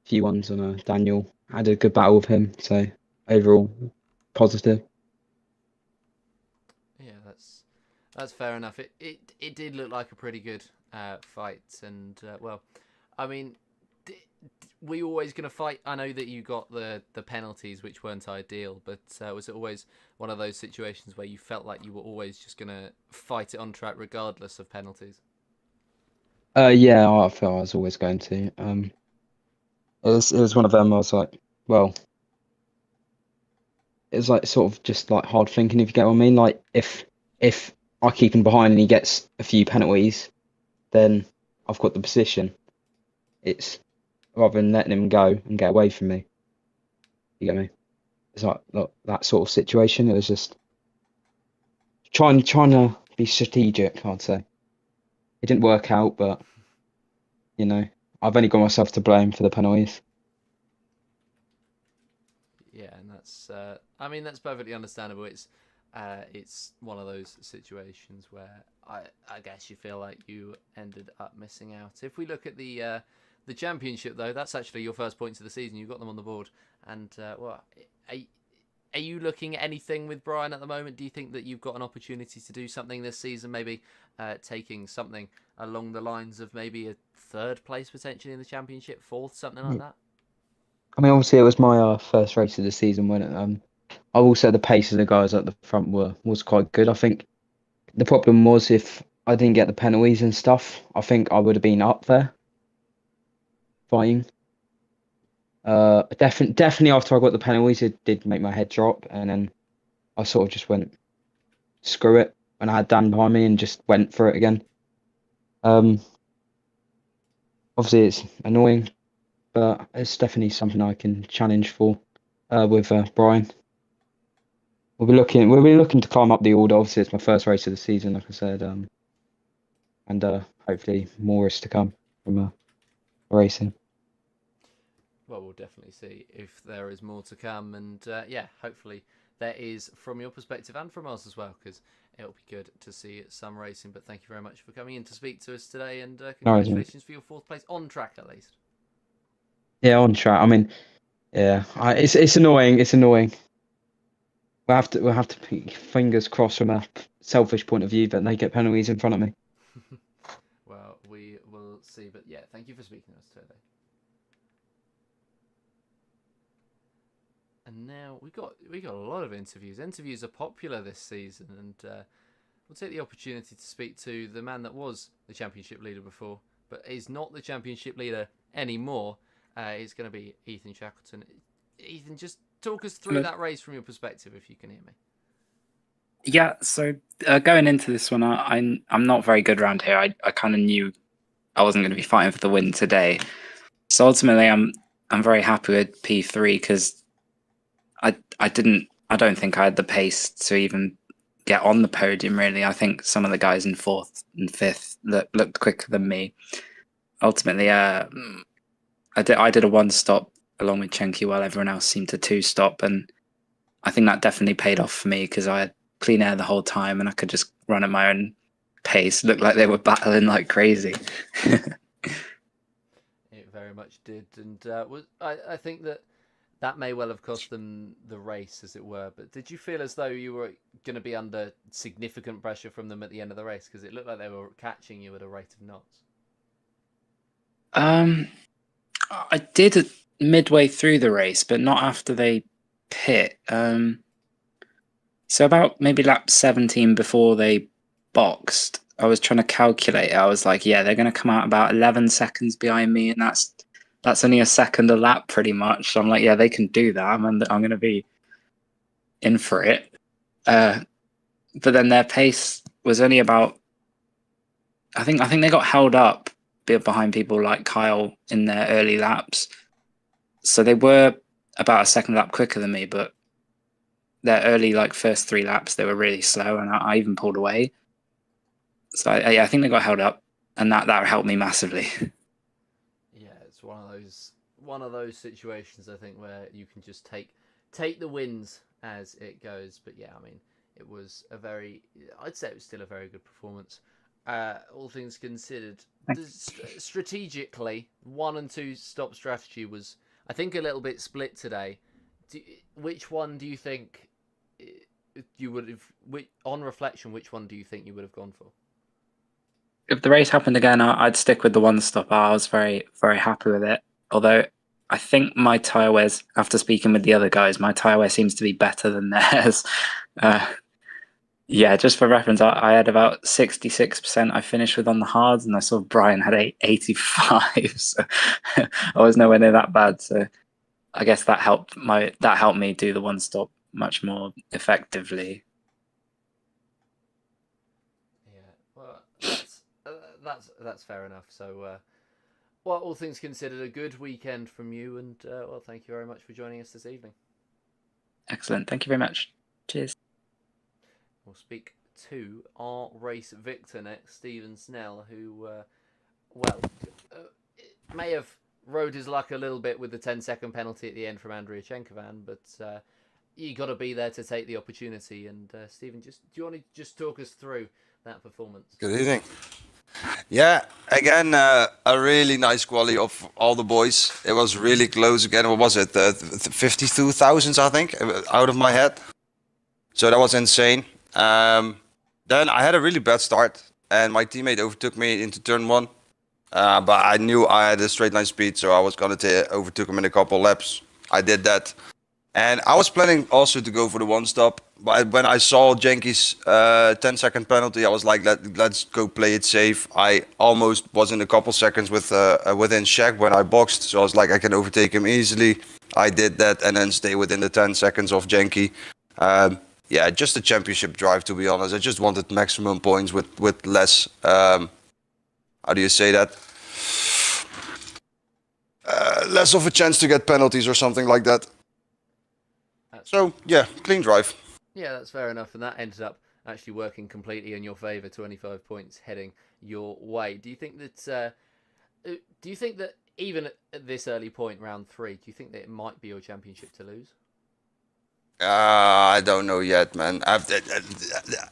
S5: a few ones on Daniel. I had a good battle with him, so overall positive.
S1: Yeah, that's fair enough. It did look like a pretty good fight, and well, I mean, were you always going to fight? I know that you got the penalties, which weren't ideal, but was it always one of those situations where you felt like you were always just going to fight it on track regardless of penalties?
S5: Yeah, I felt I was always going to. It was one of them. I was like, well, it was like sort of just like hard thinking, if you get what I mean. Like if I keep him behind and he gets a few penalties, then I've got the position. It's rather than letting him go and get away from me. You get me? It's like look, that sort of situation. It was just trying to be strategic, I'd say. It didn't work out, but I've only got myself to blame for the penalties.
S1: Yeah, and that's I mean, that's perfectly understandable. It's one of those situations where I guess you feel like you ended up missing out. If we look at the championship, though, that's actually your first points of the season. You've got them on the board, and well, are you looking at anything with Brian at the moment? Do you think that you've got an opportunity to do something this season, maybe taking something along the lines of maybe a third place potentially in the championship, fourth, something like that?
S5: I mean, obviously, it was my first race of the season when I will say the pace of the guys at the front was quite good. I think the problem was if I didn't get the penalties and stuff, I think I would have been up there fighting. Definitely after I got the penalties, it did make my head drop, and then I sort of just went screw it when I had Dan behind me and just went for it again. Obviously, it's annoying, but it's definitely something I can challenge for with Brian. We'll be looking to climb up the order. Obviously, it's my first race of the season, like I said, and hopefully more is to come from racing.
S1: Well, we'll definitely see if there is more to come, and yeah, hopefully there is from your perspective and from us as well, because it'll be good to see some racing. But thank you very much for coming in to speak to us today, and congratulations for your fourth place on track at least.
S5: Yeah, on track. I mean, Yeah, it's annoying. It's annoying. We'll have to keep fingers crossed from a selfish point of view that they get penalties in front of me.
S1: Well, we will see. But yeah, thank you for speaking to us today. And now we got a lot of interviews. Interviews are popular this season, and we'll take the opportunity to speak to the man that was the championship leader before, but is not the championship leader anymore. It's going to be Ethan Shackleton. Ethan, just talk us through that race from your perspective, if you can hear me.
S6: Yeah, so going into this one, I'm not very good around here. I kind of knew I wasn't going to be fighting for the win today. So ultimately, I'm very happy with P3 because I don't think I had the pace to even get on the podium. Really, I think some of the guys in fourth and fifth looked quicker than me. Ultimately, I did a one stop along with Chenky while everyone else seemed to two stop, and I think that definitely paid off for me because I had clean air the whole time and I could just run at my own pace. Looked like they were battling like crazy.
S1: It very much did, and I think that may well have cost them the race, as it were. But did you feel as though you were going to be under significant pressure from them at the end of the race? Because it looked like they were catching you at a rate of knots.
S6: I did midway through the race, but not after they pit. So about maybe lap 17 before they boxed, I was trying to calculate it. I was like, yeah, they're going to come out about 11 seconds behind me, and that's only a second a lap pretty much. So I'm like, yeah, they can do that. I'm going to be in for it. But then their pace was only about, I think they got held up behind people like Kyle in their early laps. So they were about a second lap quicker than me, but their early first 3 laps, they were really slow, and I even pulled away. So I think they got held up, and that helped me massively.
S1: Yeah, it's one of those situations, I think, where you can just take the wins as it goes. But yeah, I mean, I'd say it was still a very good performance. All things considered, strategically, 1 and 2 stop strategy was, I think, a little bit split today. Which one do you think you would have, on reflection, which one do you think you would have gone for?
S6: If the race happened again, I'd stick with the one stop. I was very, very happy with it. Although I think my tyre wears, after speaking with the other guys, my tyre wear seems to be better than theirs. Yeah, just for reference, I had about 66% I finished with on the hards, and I saw Brian had 85, so I was nowhere near that bad. So I guess that helped me do the one stop much more effectively.
S1: Yeah, well, that's fair enough. So, well, all things considered, a good weekend from you, and well, thank you very much for joining us this evening.
S6: Excellent, thank you very much. Cheers.
S1: We'll speak to our race victor next, Stephen Snell, who, may have rode his luck a little bit with the 10-second penalty at the end from Andrea Chenkovan, but you got to be there to take the opportunity. And Stephen, do you want to just talk us through that performance?
S7: Good evening. Yeah, again, a really nice quality of all the boys. It was really close again. What was it? 52,000, I think, out of my head. So that was insane. Then I had a really bad start, and my teammate overtook me into turn 1. But I knew I had a straight line speed, so I was going to overtake him in a couple laps. I did that. And I was planning also to go for the one stop. But when I saw Jenky's 10-second penalty, I was like, let's go play it safe. I almost was in a couple seconds within Shaq when I boxed. So I was like, I can overtake him easily. I did that and then stay within the 10 seconds of Jenky. Yeah, just a championship drive, to be honest. I just wanted maximum points with less, how do you say that? Less of a chance to get penalties or something like that. So, yeah, clean drive.
S1: Yeah, that's fair enough. And that ended up actually working completely in your favour, 25 points heading your way. Do you think that even at this early point, round 3, do you think that it might be your championship to lose?
S7: I don't know yet, man.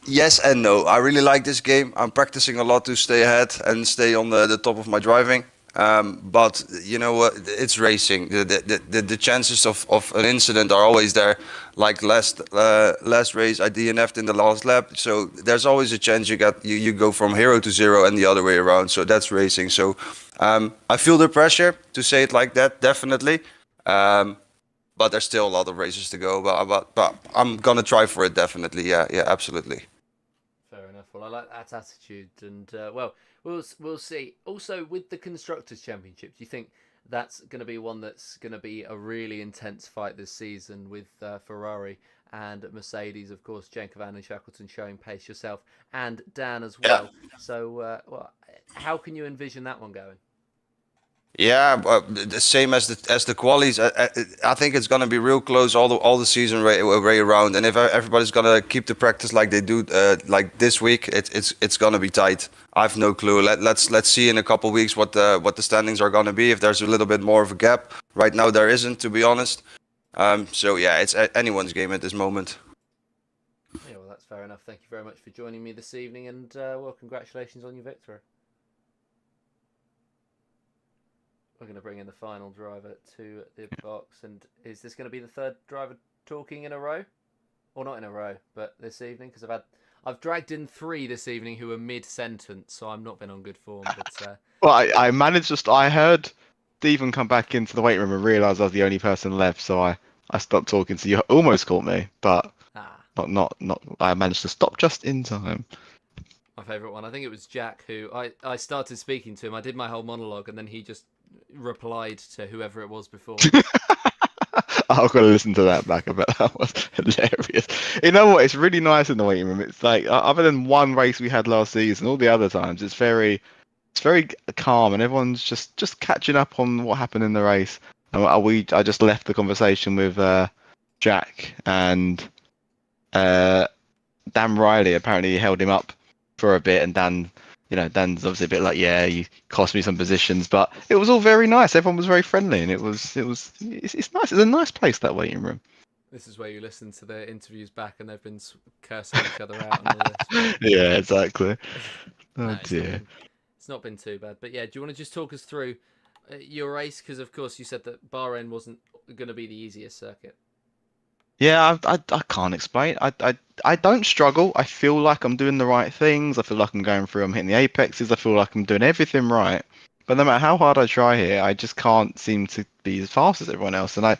S7: Yes and no. I really like this game. I'm practicing a lot to stay ahead and stay on the top of my driving. But you know what? It's racing. The chances of an incident are always there. Like last race, I DNF'd in the last lap, so there's always a chance you go from hero to zero and the other way around. So that's racing. So I feel the pressure to say it like that, definitely. But there's still a lot of races to go. But I'm gonna try for it, definitely. Yeah, absolutely.
S1: Fair enough. Well, I like that attitude, and we'll see. Also, with the constructors' championship, do you think that's going to be one that's going to be a really intense fight this season with Ferrari and Mercedes, of course, Jankovan and Shackleton showing pace, yourself and Dan as well. So, how can you envision that one going?
S7: Yeah, the same as the qualies. I think it's gonna be real close all the season way around. And if everybody's gonna keep the practice like they do, like this week, it's gonna be tight. I've no clue. Let's see in a couple weeks what the standings are gonna be. If there's a little bit more of a gap. Right now there isn't, to be honest. So yeah, it's anyone's game at this moment.
S1: Yeah, well, that's fair enough. Thank you very much for joining me this evening, and congratulations on your victory. We're going to bring in the final driver to the box, and is this going to be the third driver talking in a row, or not in a row, but this evening? Because I've dragged in 3 this evening who are mid-sentence, so I've not been on good form. But
S2: Well, I managed I heard Stephen come back into the waiting room and realised I was the only person left, so I stopped talking. So you almost caught me, but not. I managed to stop just in time.
S1: My favourite one, I think it was Jack, who I started speaking to him. I did my whole monologue, and then he just replied to whoever it was before.
S2: I've got to listen to that back. I bet that was hilarious. You know what? It's really nice in the waiting room. It's like, other than one race we had last season, all the other times it's very calm, and everyone's just catching up on what happened in the race. And I just left the conversation with Jack and Dan Riley. Apparently he held him up for a bit, and Dan's obviously a bit like, yeah, you cost me some positions, but it was all very nice. Everyone was very friendly, and it's nice. It's a nice place, that waiting room.
S1: This is where you listen to the interviews back, and they've been cursing each other out and all this.
S2: Yeah, exactly. Oh
S1: No,
S2: dear.
S1: It's not been too bad. But yeah, do you want to just talk us through your race? Because of course you said that Bahrain wasn't going to be the easiest circuit.
S2: Yeah, I can't explain. I don't struggle. I feel like I'm doing the right things. I feel like I'm going through. I'm hitting the apexes. I feel like I'm doing everything right. But no matter how hard I try here, I just can't seem to be as fast as everyone else. And I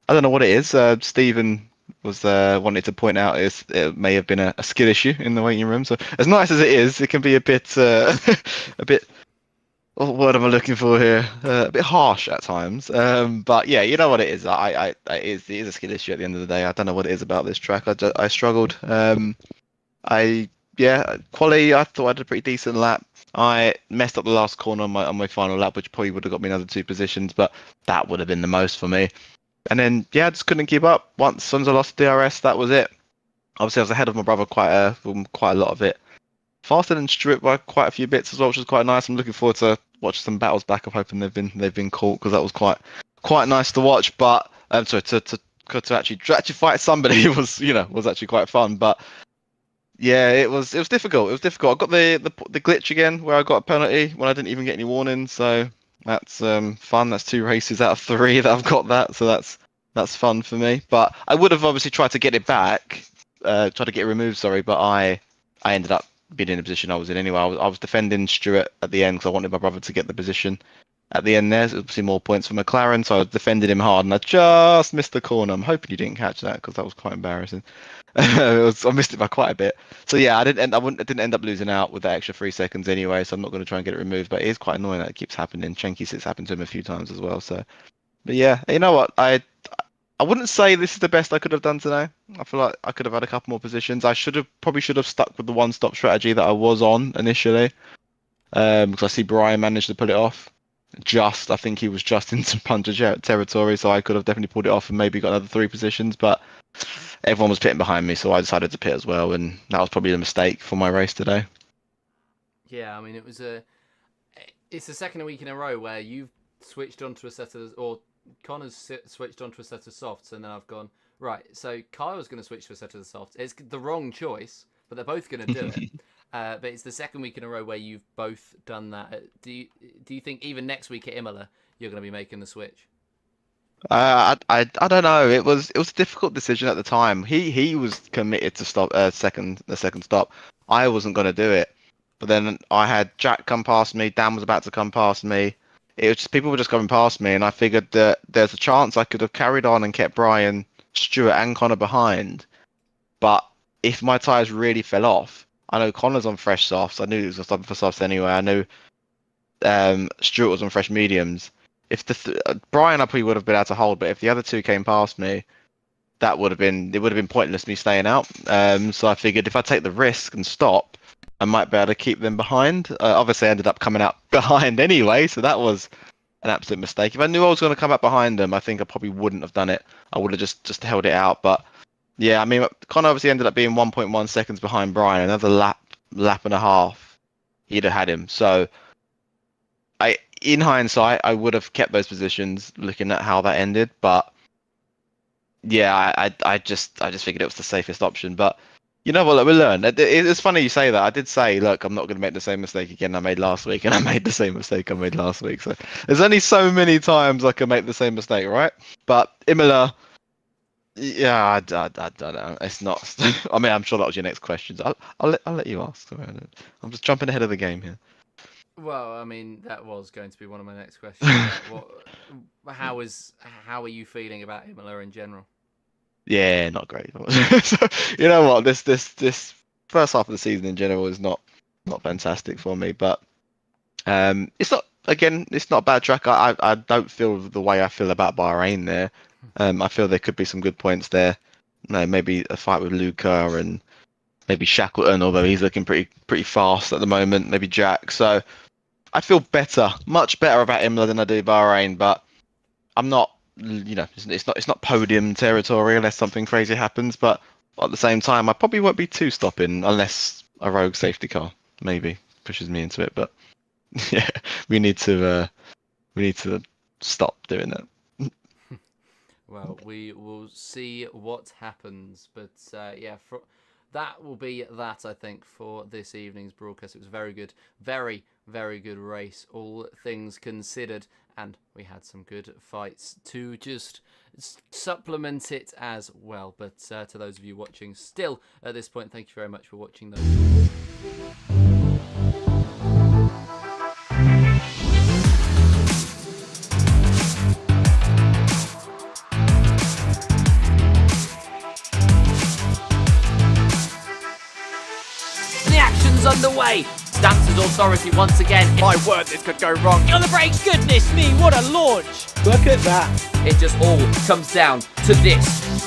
S2: don't know what it is. Stephen was wanted to point out it may have been a skill issue in the waiting room. So as nice as it is, it can be a bit a bit. What word am I looking for here? A bit harsh at times. But yeah, you know what it is. It is a skill issue at the end of the day. I don't know what it is about this track. I struggled. Quali. I thought I did a pretty decent lap. I messed up the last corner on my final lap, which probably would have got me another 2 positions, but that would have been the most for me. And then I just couldn't keep up. Once as soon as I lost DRS, that was it. Obviously, I was ahead of my brother quite a lot of it. Faster than Stuart by quite a few bits as well, which was quite nice. I'm looking forward to watch some battles back. I'm hoping they've been caught, because that was quite nice to watch. But to actually fight somebody was actually quite fun. But yeah, it was difficult. It was difficult. I got the glitch again where I got a penalty when I didn't even get any warning. So that's fun. That's 2 races out of 3 that I've got that. So that's fun for me. But I would have obviously tried to get it back, try to get it removed. Sorry, but I ended up being in the position I was in anyway. I was defending Stuart at the end because I wanted my brother to get the position at the end. There's obviously more points for McLaren, so I was defending him hard, and I just missed the corner. I'm hoping you didn't catch that, because that was quite embarrassing. I missed it by quite a bit. So yeah, I didn't end up losing out with that extra 3 seconds anyway. So I'm not going to try and get it removed. But it is quite annoying that it keeps happening. Chenky it's happened to him a few times as well. So, but yeah, you know what? I wouldn't say this is the best I could have done today. I feel like I could have had a couple more positions. I probably should have stuck with the one-stop strategy that I was on initially, because I see Brian managed to pull it off. I think he was just into puncher territory, so I could have definitely pulled it off and maybe got another 3 positions. But everyone was pitting behind me, so I decided to pit as well, and that was probably a mistake for my race today.
S1: Yeah, I mean it's the second week in a row where you've switched onto a set of, or Connor's switched onto a set of softs, and then I've gone, right, so Kyle's going to switch to a set of the softs. It's the wrong choice, but they're both going to do it. but it's the second week in a row where you've both done that. Do you think even next week at Imola you're going to be making the switch?
S8: I don't know. It was a difficult decision at the time. He was committed to stop the second stop. I wasn't going to do it, but then I had Jack come past me. Dan was about to come past me. It was just people were just coming past me, and I figured that there's a chance I could have carried on and kept Brian, Stuart, and Connor behind. But if my tyres really fell off, I know Connor's on fresh softs. I knew he was stopping for softs anyway. I knew Stuart was on fresh mediums. If Brian, I probably would have been able to hold, but if the other two came past me, it would have been pointless me staying out. So I figured if I take the risk and stop, I might be able to keep them behind. Obviously, I ended up coming out behind anyway, so that was an absolute mistake. If I knew I was going to come up behind them, I think I probably wouldn't have done it. I would have just held it out. But yeah, I mean, Connor obviously ended up being 1.1 seconds behind Brian. Another lap and a half, he'd have had him. So in hindsight, I would have kept those positions looking at how that ended. But yeah, I just figured it was the safest option. But you know what? We learn. It's funny you say that. I did say, look, I'm not going to make the same mistake again I made last week, and I made the same mistake I made last week. So there's only so many times I can make the same mistake, right? But Imola, yeah, I don't know. It's not. I mean, I'm sure that was your next question. I'll let you ask. I'm just jumping ahead of the game here.
S1: Well, I mean, that was going to be one of my next questions. How are you feeling about Imola in general?
S8: Yeah, not great. So, you know what? This first half of the season in general is not fantastic for me. But it's not a bad track. I don't feel the way I feel about Bahrain there. I feel there could be some good points there. Maybe a fight with Luca and maybe Shackleton, although he's looking pretty fast at the moment. Maybe Jack. So I feel much better about Imola than I do Bahrain. But I'm not. It's not podium territory unless something crazy happens. But at the same time, I probably won't be too stopping unless a rogue safety car maybe pushes me into it. But yeah, we need to stop doing that.
S1: Well, we will see what happens. But that will be that, I think, for this evening's broadcast. It was a very good, very, very good race, all things considered. And we had some good fights to just supplement it as well. But to those of you watching still at this point, thank you very much for watching those.
S3: The action's underway.
S1: Dance's authority once again.
S3: My word, this could go wrong. On the brakes, goodness me, what a launch.
S9: Look at that.
S1: It just all comes down to this.